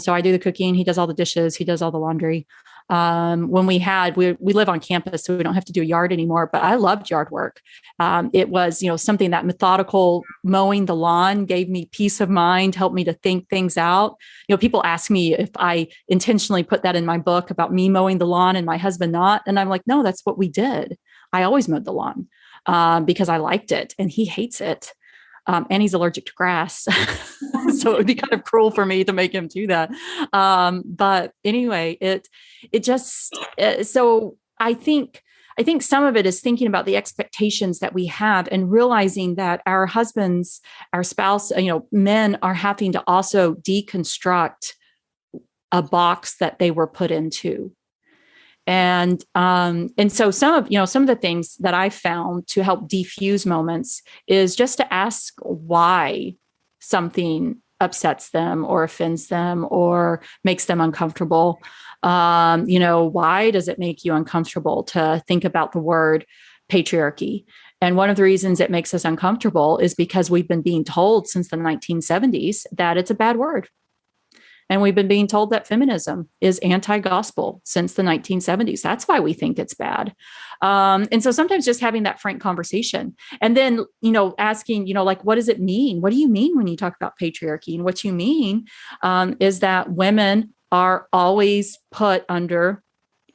So I do the cooking. He does all the dishes. He does all the laundry. When we live on campus, so we don't have to do yard anymore, but I loved yard work. It was, something that methodical mowing the lawn gave me peace of mind, helped me to think things out. People ask me if I intentionally put that in my book about me mowing the lawn and my husband not. And I'm like, no, that's what we did. I always mowed the lawn, because I liked it, and he hates it. And he's allergic to grass. So it would be kind of cruel for me to make him do that. But anyway, so I think some of it is thinking about the expectations that we have, and realizing that our husbands, our spouse, men are having to also deconstruct a box that they were put into. And so some of the things that I found to help defuse moments is just to ask why something upsets them or offends them or makes them uncomfortable. Why does it make you uncomfortable to think about the word patriarchy? And one of the reasons it makes us uncomfortable is because we've been being told since the 1970s that it's a bad word. And we've been being told that feminism is anti-gospel since the 1970s. That's why we think it's bad. And so sometimes just having that frank conversation and then, asking, like, what does it mean? What do you mean when you talk about patriarchy? And what you mean is that women are always put under,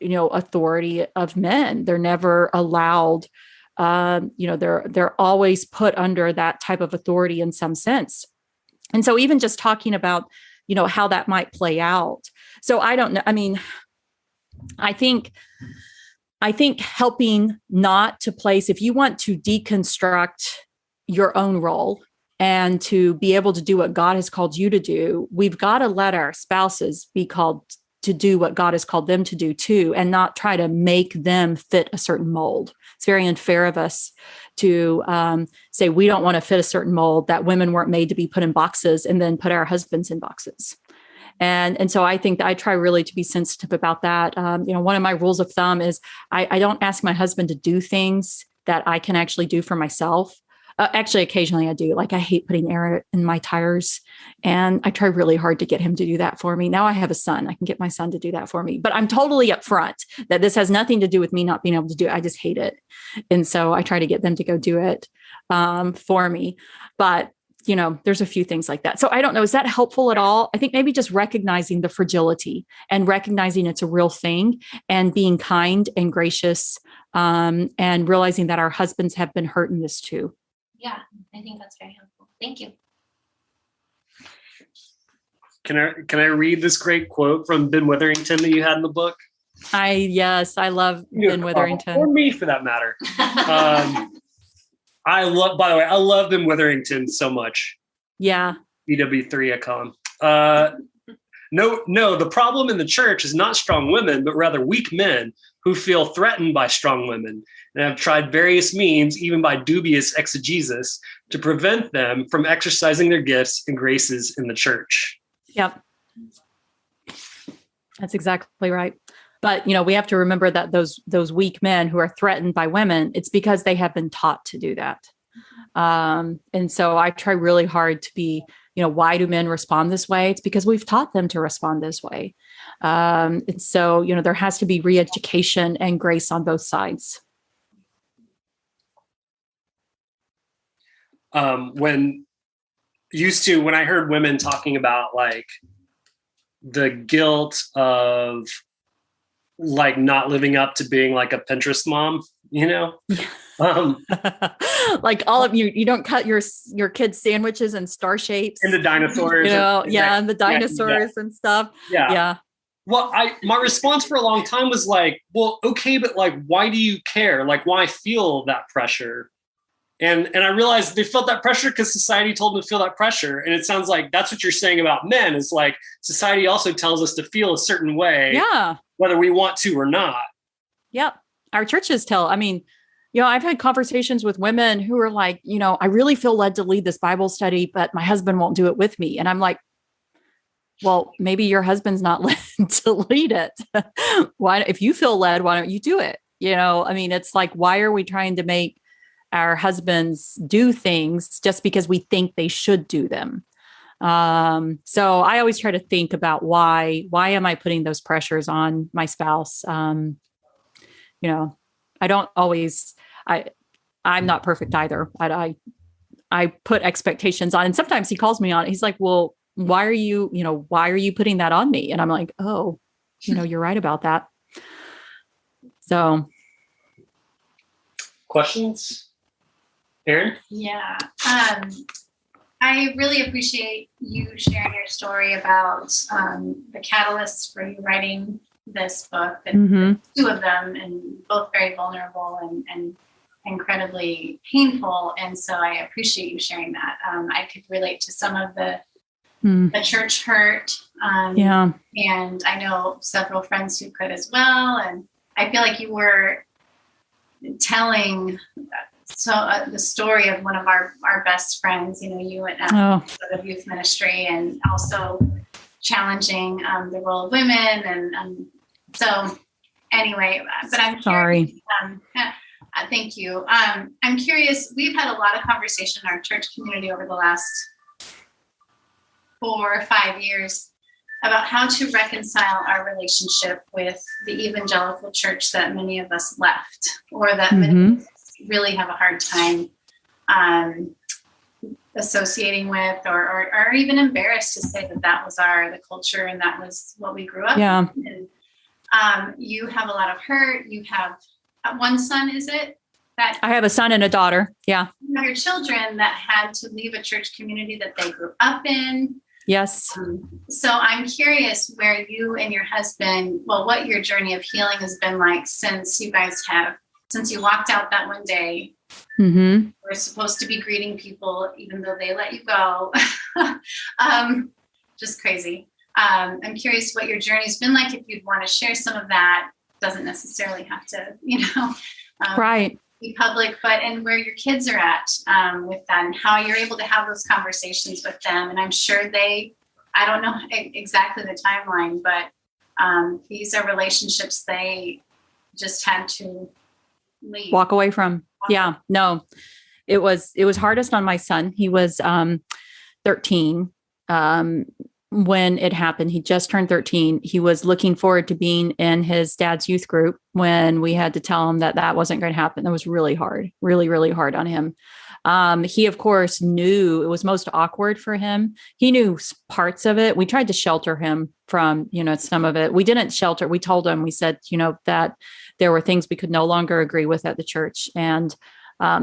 authority of men. They're never allowed, they're always put under that type of authority in some sense. And so even just talking about, how that might play out. So I don't know. I mean, I think helping not to place, if you want to deconstruct your own role and to be able to do what God has called you to do, we've got to let our spouses be called to do what God has called them to do too, and not try to make them fit a certain mold. It's very unfair of us to say we don't want to fit a certain mold, that women weren't made to be put in boxes and then put our husbands in boxes. And so I think that I try really to be sensitive about that. One of my rules of thumb is I don't ask my husband to do things that I can actually do for myself. Actually, occasionally I do. Like I hate putting air in my tires, and I try really hard to get him to do that for me. Now I have a son. I can get my son to do that for me, but I'm totally upfront that this has nothing to do with me not being able to do it. I just hate it. And so I try to get them to go do it for me. But, there's a few things like that. So I don't know. Is that helpful at all? I think maybe just recognizing the fragility and recognizing it's a real thing and being kind and gracious and realizing that our husbands have been hurt in this too. Yeah, I think that's very helpful. Thank you. Can I read this great quote from Ben Witherington that you had in the book? I love Ben Witherington. Or me, for that matter. By the way, I love Ben Witherington so much. Yeah. BW3 icon. No, the problem in the church is not strong women, but rather weak men who feel threatened by strong women and have tried various means, even by dubious exegesis, to prevent them from exercising their gifts and graces in the church. Yep. That's exactly right. But, we have to remember that those weak men who are threatened by women, it's because they have been taught to do that. And so I try really hard to be, why do men respond this way? It's because we've taught them to respond this way. And so, there has to be re-education and grace on both sides. When I heard women talking about like the guilt of like not living up to being like a Pinterest mom, like all of you don't cut your kids' sandwiches in star shapes and the dinosaurs, and the dinosaurs and stuff. Yeah. Well, my response for a long time was like, well, okay, but like, why do you care? Like, why feel that pressure? And I realized they felt that pressure because society told them to feel that pressure. And it sounds like that's what you're saying about men is like society also tells us to feel a certain way, whether we want to or not. Yep. Our churches I've had conversations with women who are like, I really feel led to lead this Bible study, but my husband won't do it with me. And I'm like, well, maybe your husband's not led to lead it. If you feel led, why don't you do it? It's like, why are we trying to make our husbands do things just because we think they should do them? So I always try to think about why am I putting those pressures on my spouse? I don't always, I'm not perfect either. I put expectations on, and sometimes he calls me on it. He's like, well, why are you putting that on me? And I'm like, oh, you're right about that. So. Questions? Erin? Yeah. I really appreciate you sharing your story about the catalysts for you writing this book, and two of them, and both very vulnerable and incredibly painful. And so I appreciate you sharing that. I could relate to some of the the church hurt. Yeah. And I know several friends who could as well. And I feel like you were telling the story of one of our best friends, you at the youth ministry, and also challenging the role of women. And so anyway, but I'm sorry. Curious, thank you. I'm curious, we've had a lot of conversation in our church community over the last 4 or 5 years about how to reconcile our relationship with the evangelical church that many of us left, or that many of us really have a hard time associating with, or even embarrassed to say that was the culture and that was what we grew up in. And, you have a lot of hurt. You have one son, is it? That I have a son and a daughter. Yeah. You have your children that had to leave a church community that they grew up in. Yes. So I'm curious where you and your husband, what your journey of healing has been like since you walked out that one day. Mm-hmm. We're supposed to be greeting people, even though they let you go. Just crazy. I'm curious what your journey's been like. If you'd want to share some of that, doesn't necessarily have to, right. be public, and where your kids are at with that, and how you're able to have those conversations with them. And I'm sure I don't know exactly the timeline, but these are relationships they just had to leave. Walk away from. Yeah, no, it was hardest on my son. He was 13 when it happened. He just turned 13. He was looking forward to being in his dad's youth group when we had to tell him that wasn't going to happen. That was really hard, really, really hard on him. He, of course, knew it was most awkward for him. He knew parts of it. We tried to shelter him from, some of it. We didn't shelter. We told him, we said, that there were things we could no longer agree with at the church. And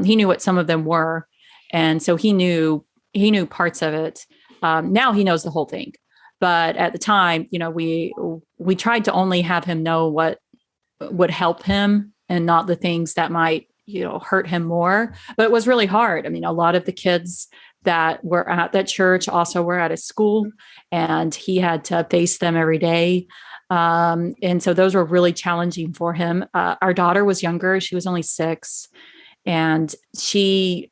he knew what some of them were. And so he knew parts of it. Now he knows the whole thing. But at the time, we tried to only have him know what would help him and not the things that might, hurt him more. But it was really hard. I mean, a lot of the kids that were at that church also were at his school, and he had to face them every day. And so those were really challenging for him. Our daughter was younger. She was only 6, and she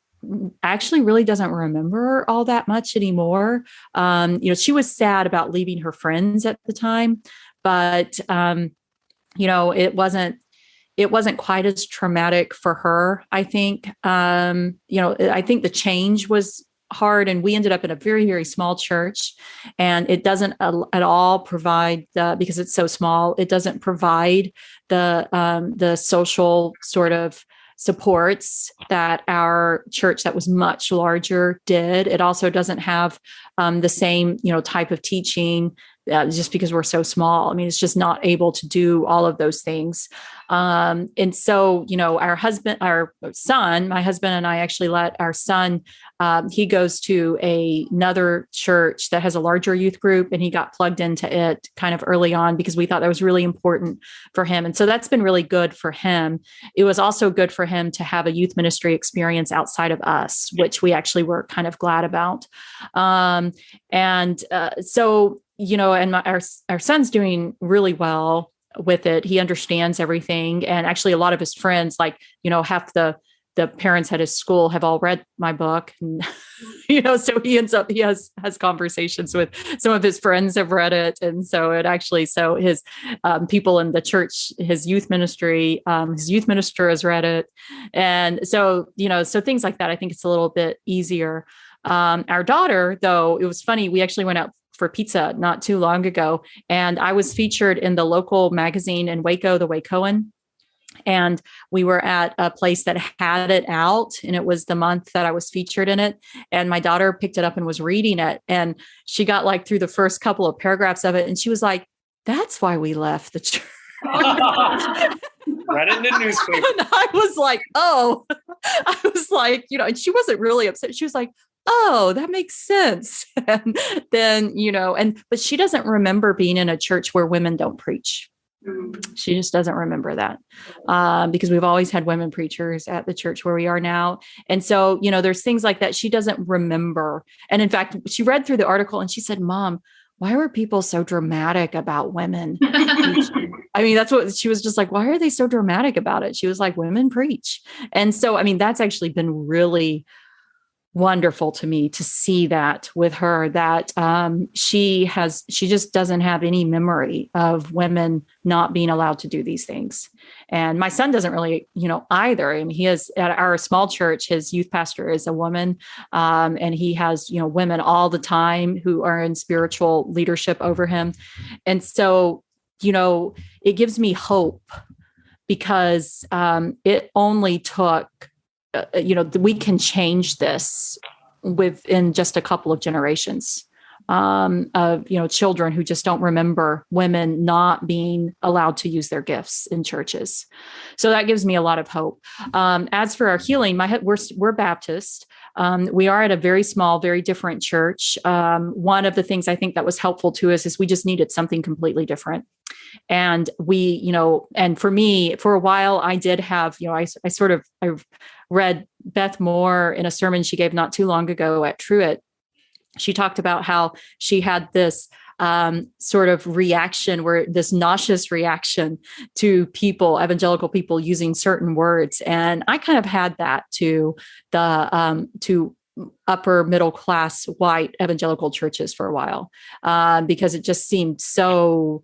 actually really doesn't remember all that much anymore. She was sad about leaving her friends at the time, but, it wasn't quite as traumatic for her. I think, I think the change was hard, and we ended up in a very, very small church, and it doesn't at all provide because it's so small, it doesn't provide the social sort of supports that our church that was much larger did. It also doesn't have the same, type of teaching just because we're so small. I mean, it's just not able to do all of those things. And so, our son, my husband and I actually let our son, he goes to another church that has a larger youth group, and he got plugged into it kind of early on because we thought that was really important for him. And so that's been really good for him. It was also good for him to have a youth ministry experience outside of us, which we actually were kind of glad about. And our son's doing really well with it. He understands everything. And actually a lot of his friends, half the parents at his school have all read my book. And, so he has conversations with some of his friends have read it. And so his people in the church, his youth ministry, his youth minister has read it. And so, so things like that, I think it's a little bit easier. Our daughter, though, it was funny. We actually went out for pizza not too long ago, and I was featured in the local magazine in Waco, the Wacoan. And we were at a place that had it out, and it was the month that I was featured in it. And my daughter picked it up and was reading it. And she got through the first couple of paragraphs of it. And she was like, "That's why we left the church." Read it in the newspaper. And I was like, oh, and she wasn't really upset. She was like, oh, that makes sense. And then, but she doesn't remember being in a church where women don't preach. She just doesn't remember that because we've always had women preachers at the church where we are now. And so, there's things like that she doesn't remember. And in fact, she read through the article and she said, Mom, why were people so dramatic about women preaching? I mean, that's what she was just like, why are they so dramatic about it? She was like, women preach. And so, I mean, that's actually been really wonderful to me to see that with her, that she just doesn't have any memory of women not being allowed to do these things. And my son doesn't really, either. I mean, he is at our small church, his youth pastor is a woman, and he has, women all the time who are in spiritual leadership over him. And so, it gives me hope because it only took we can change this within just a couple of generations of, children who just don't remember women not being allowed to use their gifts in churches. So that gives me a lot of hope. As for our healing, we're Baptist. We are at a very small, very different church. One of the things I think that was helpful to us is we just needed something completely different. And and for me, for a while, I did have, I read Beth Moore in a sermon she gave not too long ago at Truett. She talked about how she had this sort of reaction this nauseous reaction to evangelical people using certain words. And I kind of had that to to upper middle class white evangelical churches for a while because it just seemed so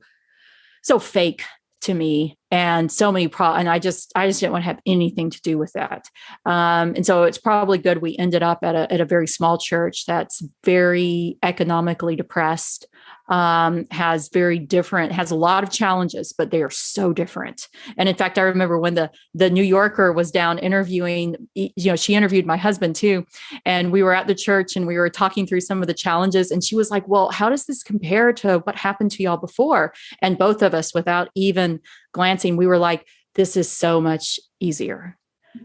fake to me, and so many and I just didn't want to have anything to do with that. And so it's probably good we ended up at a very small church that's very economically depressed, has a lot of challenges, but they are so different. And in fact, I remember when the New Yorker was down interviewing, she interviewed my husband too. And we were at the church and we were talking through some of the challenges. And she was like, well, how does this compare to what happened to y'all before? And both of us, without even glancing, we were like, this is so much easier.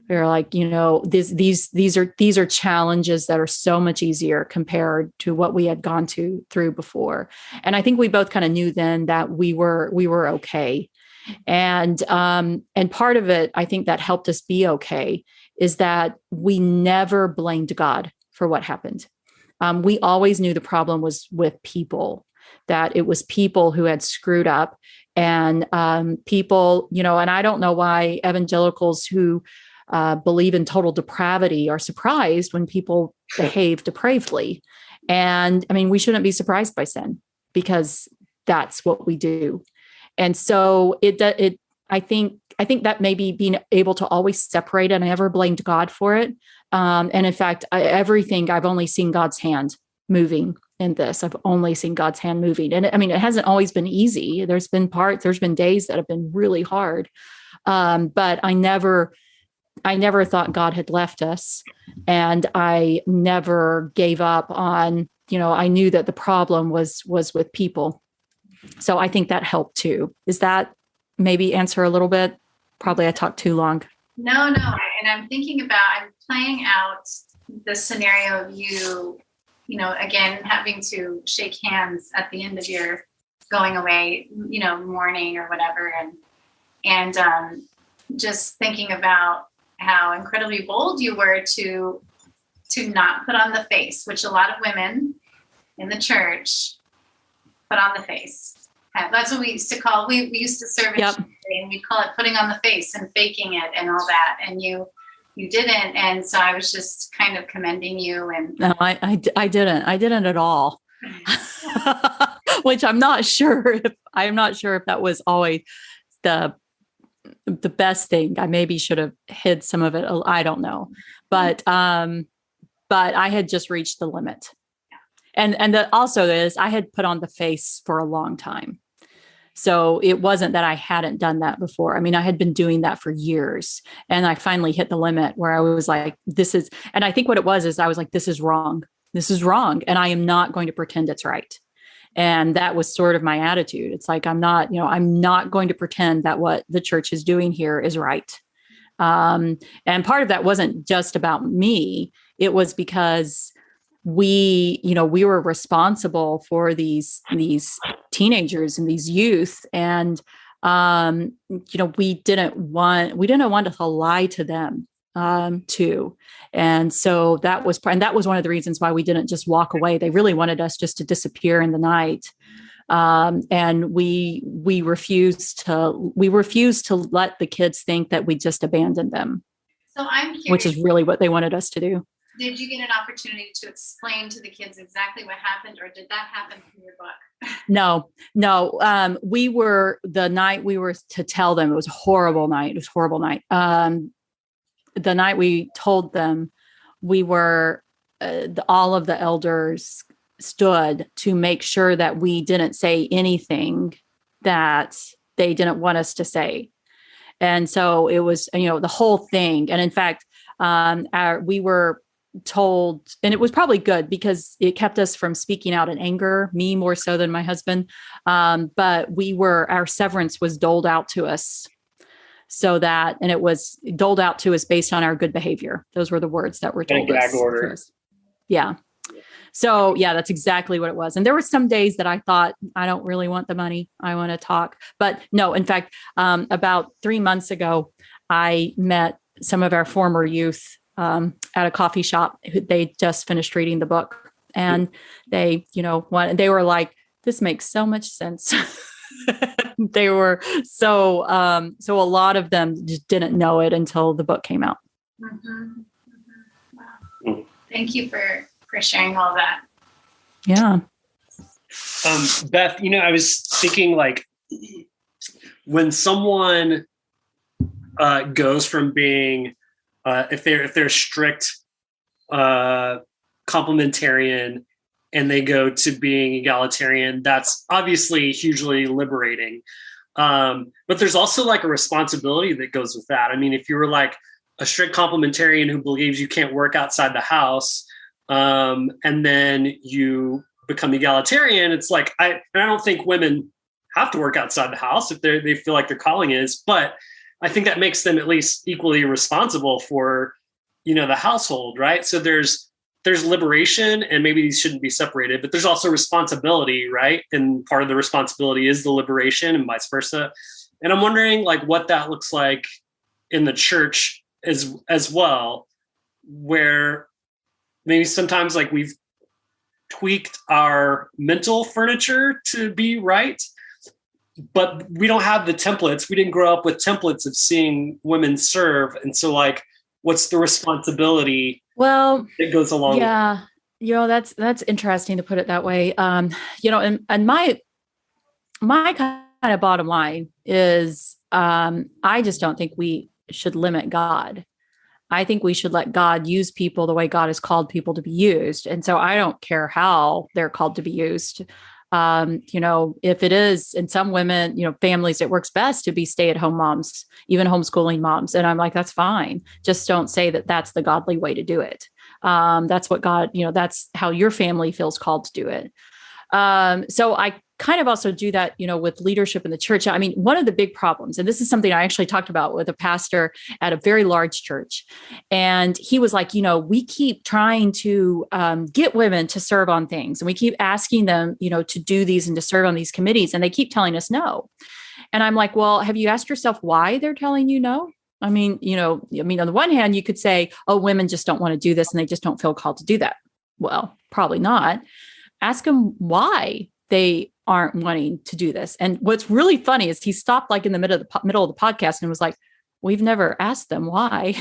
We were like, these are challenges that are so much easier compared to what we had gone through before. And I think we both kind of knew then that we were okay. And part of it, I think that helped us be okay, is that we never blamed God for what happened. We always knew the problem was with people, that it was people who had screwed up, and people, and I don't know why evangelicals who believe in total depravity are surprised when people behave depravely. And I mean, we shouldn't be surprised by sin because that's what we do. And so I think that maybe being able to always separate it, and I never blamed God for it. And in fact, everything I've only seen God's hand moving in this. I've only seen God's hand moving. And I mean, it hasn't always been easy. There's been days that have been really hard. But I never thought God had left us, and I never gave up on, I knew that the problem was with people. So I think that helped too. Is that maybe answer a little bit? Probably I talked too long. No. And I'm playing out the scenario of you, again, having to shake hands at the end of your going away, mourning or whatever. And just thinking about how incredibly bold you were to not put on the face, which a lot of women in the church put on the face. That's what we used to call, we used to serve in and we'd call it putting on the face and faking it and all that. And you didn't. And so I was just kind of commending you. And no, I didn't at all, which I'm not sure if that was always the best thing. I maybe should have hid some of it. I don't know, but I had just reached the limit. And also is I had put on the face for a long time. So it wasn't that I hadn't done that before. I mean, I had been doing that for years, and I finally hit the limit where I was like, and I think what it was is I was like, this is wrong. This is wrong. And I am not going to pretend it's right. And that was sort of my attitude. It's like, I'm not going to pretend that what the church is doing here is right. And part of that wasn't just about me. It was because we were responsible for these teenagers and these youth. And we didn't want to lie to them too. And so that was one of the reasons why we didn't just walk away. They really wanted us just to disappear in the night. And we refused to let the kids think that we just abandoned them. So I'm curious, which is really what they wanted us to do. Did you get an opportunity to explain to the kids exactly what happened, or did that happen in your book? No. The night we were to tell them, it was a horrible night. The night we told them, we were, all of the elders stood to make sure that we didn't say anything that they didn't want us to say. And so it was, the whole thing. And in fact, we were told, and it was probably good because it kept us from speaking out in anger, me more so than my husband. But our severance was doled out to us and it was doled out to us based on our good behavior. Those were the words that were told us. Order. Yeah. So yeah, that's exactly what it was. And there were some days that I thought, I don't really want the money. I want to talk. But no, in fact, about 3 months ago, I met some of our former youth at a coffee shop. They just finished reading the book, and they were like, this makes so much sense. They were so a lot of them just didn't know it until the book came out. Mm-hmm. Wow. Thank you for sharing all that. Yeah. Beth, I was thinking, like, when someone goes from being, if they're strict complementarian and they go to being egalitarian, that's obviously hugely liberating. But there's also like a responsibility that goes with that. I mean, if you were like a strict complementarian who believes you can't work outside the house, and then you become egalitarian, it's like, I don't think women have to work outside the house if they feel like their calling is, but I think that makes them at least equally responsible for, the household, right? So there's liberation, and maybe these shouldn't be separated, but there's also responsibility, right? And part of the responsibility is the liberation and vice versa. And I'm wondering, like, what that looks like in the church as well, where maybe sometimes, like, we've tweaked our mental furniture to be right, but we don't have the templates. We didn't grow up with templates of seeing women serve. And so, like, what's the responsibility that goes along? Yeah. That's interesting to put it that way. And my kind of bottom line is, I just don't think we should limit God. I think we should let God use people the way God has called people to be used. And so I don't care how they're called to be used. If it is, in some women, families, it works best to be stay-at-home moms, even homeschooling moms. And I'm like, that's fine. Just don't say that that's the godly way to do it. That's what God, that's how your family feels called to do it. So I kind of also do that, with leadership in the church. I mean, one of the big problems, and this is something I actually talked about with a pastor at a very large church. And he was like, we keep trying to get women to serve on things. And we keep asking them, to do these and to serve on these committees. And they keep telling us no. And I'm like, well, have you asked yourself why they're telling you no? I mean, on the one hand, you could say, oh, women just don't want to do this and they just don't feel called to do that. Well, probably not. Ask them why they aren't wanting to do this. And what's really funny is he stopped like in the middle of the podcast and was like, we've never asked them why.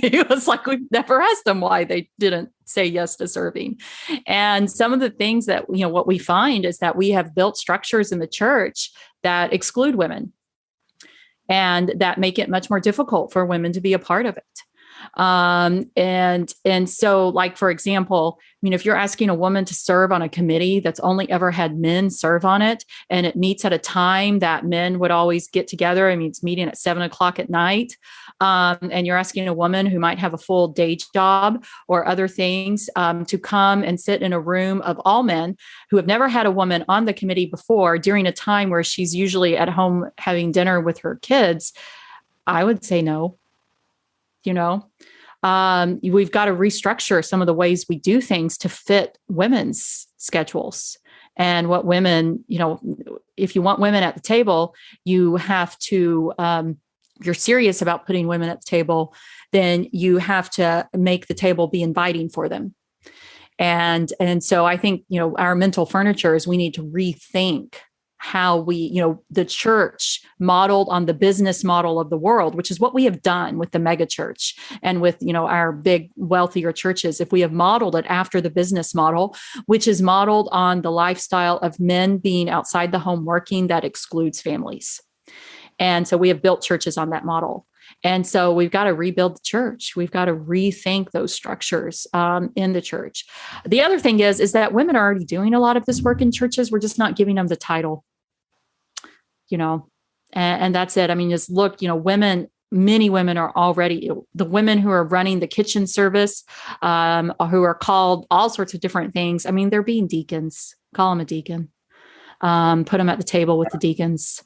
He was like, we've never asked them why they didn't say yes to serving. And some of the things that, what we find is that we have built structures in the church that exclude women and that make it much more difficult for women to be a part of it. And so, like, for example, if you're asking a woman to serve on a committee that's only ever had men serve on it, and it meets at a time that men would always get together, it's meeting at 7:00 at night. And you're asking a woman who might have a full day job or other things, to come and sit in a room of all men who have never had a woman on the committee before during a time where she's usually at home having dinner with her kids. I would say no. We've got to restructure some of the ways we do things to fit women's schedules And what women, if you want women at the table, you have to, if you're serious about putting women at the table, then you have to make the table be inviting for them. And so I think, our mental furniture is we need to rethink how we, the church modeled on the business model of the world, which is what we have done with the mega church and with, our big wealthier churches. If we have modeled it after the business model, which is modeled on the lifestyle of men being outside the home working, that excludes families. And so we have built churches on that model. And so we've got to rebuild the church. We've got to rethink those structures in the church. The other thing is that women are already doing a lot of this work in churches. We're just not giving them the title, and that's it. I mean, just look, many women are already, the women who are running the kitchen service, who are called all sorts of different things. I mean, they're being deacons. Call them a deacon. Put them at the table with the deacons.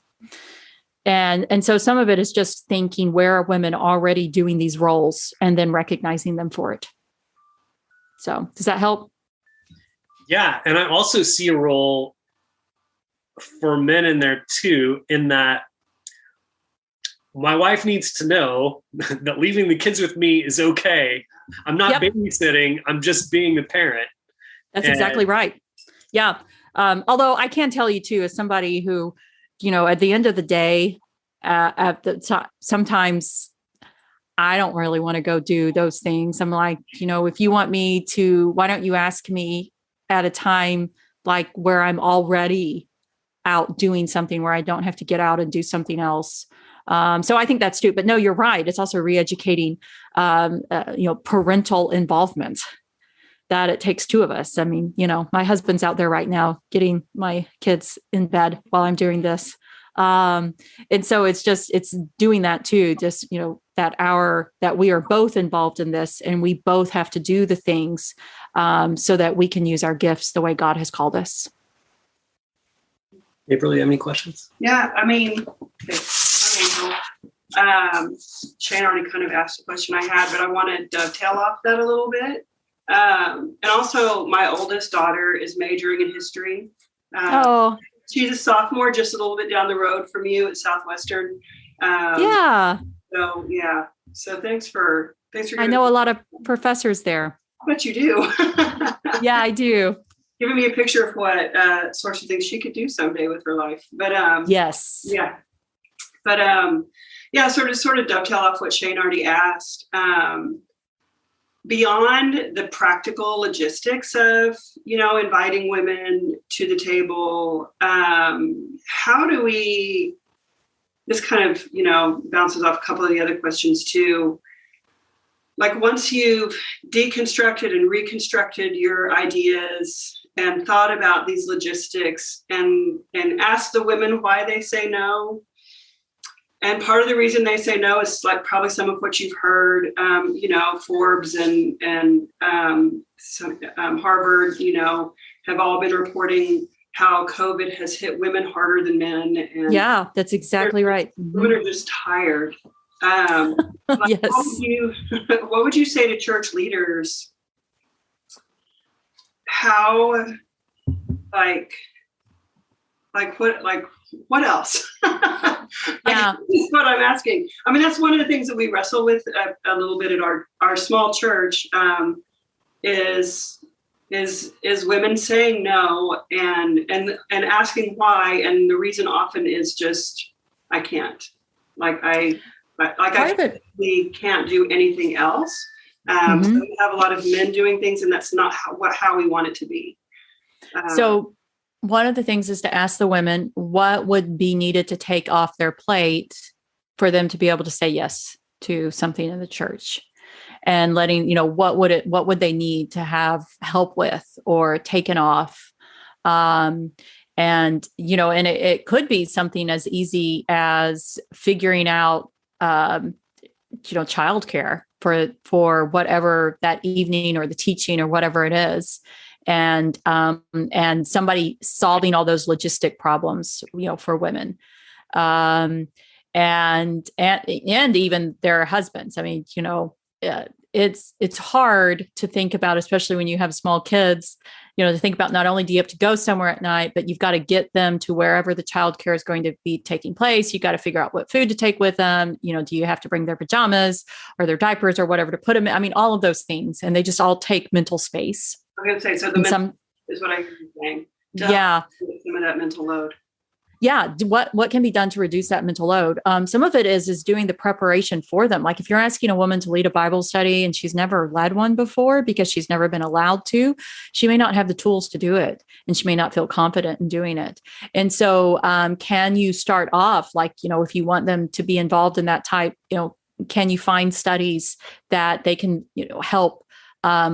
And so some of it is just thinking, where are women already doing these roles and then recognizing them for it. So does that help? Yeah. And I also see a role for men in there too, in that my wife needs to know that leaving the kids with me is okay. I'm not babysitting. I'm just being the parent. That's exactly right. Yeah. Although I can tell you too, as somebody who, at the end of the day, sometimes I don't really want to go do those things. I'm like, if you want me to, why don't you ask me at a time like where I'm already out doing something where I don't have to get out and do something else. So I think that's true. But no, you're right. It's also re-educating, parental involvement. That it takes two of us. I mean, my husband's out there right now getting my kids in bed while I'm doing this. And so it's doing that too, just, that we are both involved in this and we both have to do the things, so that we can use our gifts the way God has called us. April, you have any questions? Yeah, I'm April. Shane already kind of asked the question I had, but I want to dovetail off that a little bit. And also my oldest daughter is majoring in history. She's a sophomore, just a little bit down the road from you at Southwestern. Yeah. So yeah. So thanks for. I know a lot of professors there. I bet you do. Yeah, I do. Giving me a picture of what sorts of things she could do someday with her life. But yes. Yeah. But sort of dovetail off what Shane already asked. Beyond the practical logistics of, inviting women to the table, how do we, this kind of, bounces off a couple of the other questions too. Like once you've deconstructed and reconstructed your ideas and thought about these logistics and asked the women why they say no. And part of the reason they say no is like probably some of what you've heard, Forbes and Harvard, have all been reporting how COVID has hit women harder than men. And yeah, that's exactly right. Women are just tired. Yes. What would you say to church leaders? How, what else? Yeah. That's what I'm asking. I mean, that's one of the things that we wrestle with a little bit at our small church, is women saying no and asking why. And the reason often is just, I can't. I can't do anything else. So we have a lot of men doing things, and that's not how we want it to be. So one of the things is to ask the women what would be needed to take off their plate for them to be able to say yes to something in the church, and letting, what would they need to have help with or taken off. And it could be something as easy as figuring out, childcare for whatever that evening or the teaching or whatever it is. And somebody solving all those logistic problems, for women, and even their husbands. I mean, it's hard to think about, especially when you have small kids, to think about not only do you have to go somewhere at night, but you've got to get them to wherever the childcare is going to be taking place. You got to figure out what food to take with them. Do you have to bring their pajamas or their diapers or whatever to put them in? I mean, all of those things, and they just all take mental space. I'm going to say, so the mental is what I hear you saying. Yeah. Some of that mental load. Yeah. What can be done to reduce that mental load? Some of it is doing the preparation for them. Like if you're asking a woman to lead a Bible study and she's never led one before because she's never been allowed to, she may not have the tools to do it, and she may not feel confident in doing it. And so can you start off if you want them to be involved in that type, can you find studies that they can, help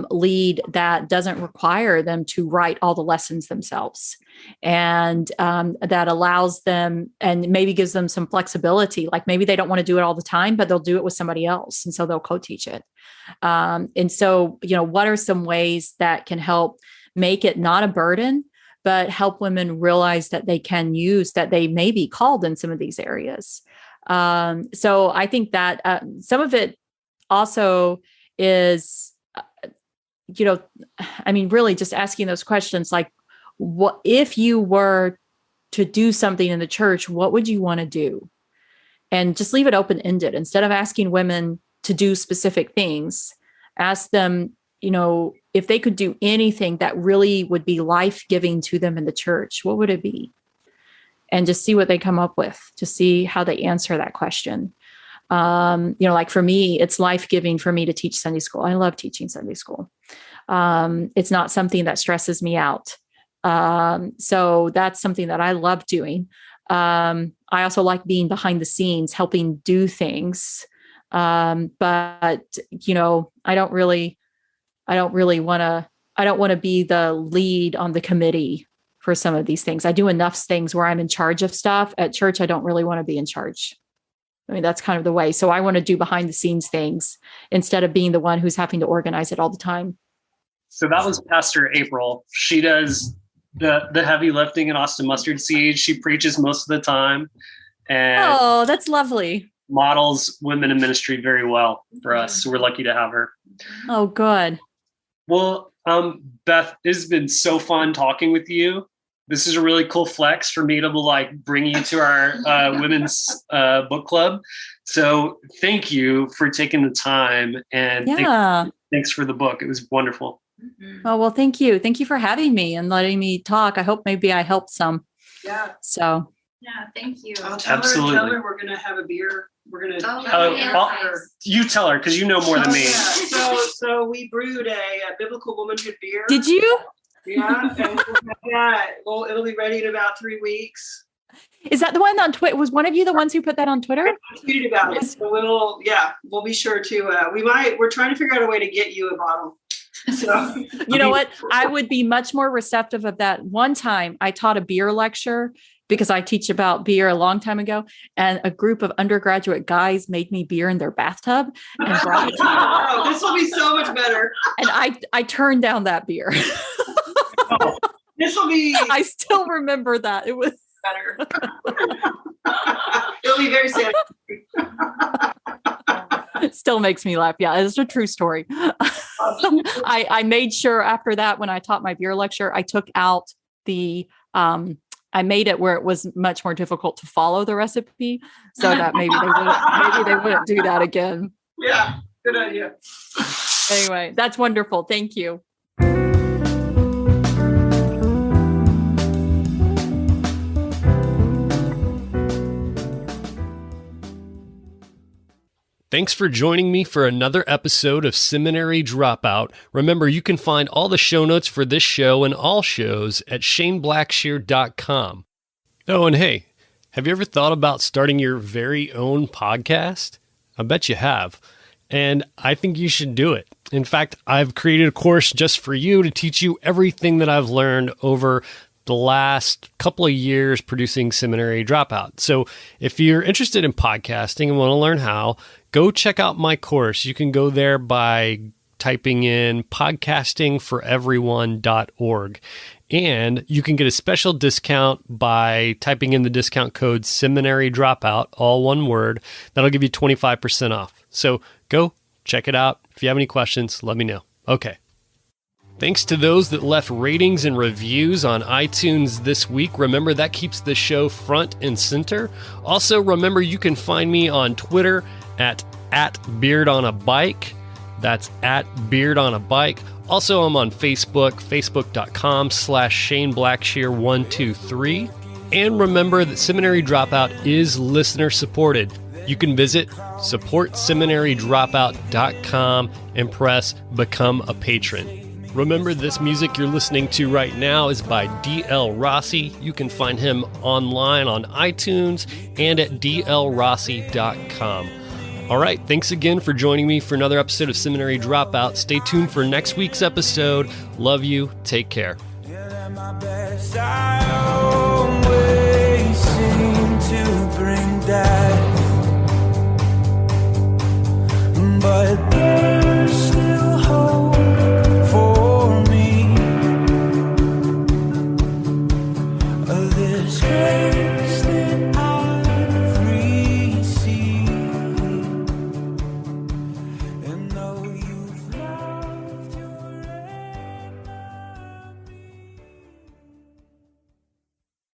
lead that doesn't require them to write all the lessons themselves, and that allows them and maybe gives them some flexibility. Like maybe they don't want to do it all the time, but they'll do it with somebody else. And so they'll co-teach it. And so, what are some ways that can help make it not a burden, but help women realize that they can use, that they may be called in some of these areas. So I think that some of it also is, really just asking those questions, like, what if you were to do something in the church, what would you want to do? And just leave it open-ended. Instead of asking women to do specific things, ask them, if they could do anything that really would be life-giving to them in the church, what would it be? And just see what they come up with, to see how they answer that question. Like for me, it's life-giving for me to teach Sunday school. I love teaching Sunday school. It's not something that stresses me out. So that's something that I love doing. I also like being behind the scenes, helping do things. But I don't really want to be the lead on the committee for some of these things. I do enough things where I'm in charge of stuff. At church, I don't really want to be in charge. I mean, that's kind of the way. So I want to do behind the scenes things instead of being the one who's having to organize it all the time. So that was Pastor April. She does the heavy lifting in Austin Mustard Seed. She preaches most of the time. And that's lovely. Models women in ministry very well for us. So we're lucky to have her. Oh, good. Well, Beth, it's been so fun talking with you. This is a really cool flex for me to bring you to our women's book club. So thank you for taking the time, and thanks for the book. It was wonderful. Oh, well, thank you. Thank you for having me and letting me talk. I hope maybe I helped some. Yeah. So. Yeah, thank you. I'll tell her we're going to have a beer. We're going to. You tell her because you know more than me. Yeah. So we brewed a biblical womanhood beer. Did you? Yeah, and it'll be ready in about 3 weeks. Is that the one on Twitter? Was one of you the ones who put that on Twitter? I tweeted about it. So we'll be sure to. We're trying to figure out a way to get you a bottle. So you know what? I would be much more receptive of that. One time I taught a beer lecture because I teach about beer a long time ago, and a group of undergraduate guys made me beer in their bathtub and brought it to me. Oh, this will be so much better. And I turned down that beer. This will be. I still remember that. It was better. It'll be very sad. It still makes me laugh. Yeah, it's a true story. I made sure after that, when I taught my beer lecture, I took out I made it where it was much more difficult to follow the recipe, so that maybe they wouldn't do that again. Yeah, good idea. Anyway, that's wonderful. Thank you. Thanks for joining me for another episode of Seminary Dropout. Remember, you can find all the show notes for this show and all shows at shaneblackshear.com. Oh, and hey, have you ever thought about starting your very own podcast? I bet you have. And I think you should do it. In fact, I've created a course just for you to teach you everything that I've learned over the last couple of years producing Seminary Dropout. So if you're interested in podcasting and want to learn how, go check out my course. You can go there by typing in podcastingforeveryone.org. And you can get a special discount by typing in the discount code Seminary Dropout, all one word. That'll give you 25% off. So go check it out. If you have any questions, let me know. Okay. Thanks to those that left ratings and reviews on iTunes this week. Remember, that keeps the show front and center. Also, remember, you can find me on Twitter at @beardonabike. That's @beardonabike. Also, I'm on Facebook, facebook.com/ShaneBlackshear123. And remember that Seminary Dropout is listener supported. You can visit supportseminarydropout.com and press Become a Patron. Remember, this music you're listening to right now is by D.L. Rossi. You can find him online on iTunes and at dlrossi.com. All right, thanks again for joining me for another episode of Seminary Dropout. Stay tuned for next week's episode. Love you. Take care.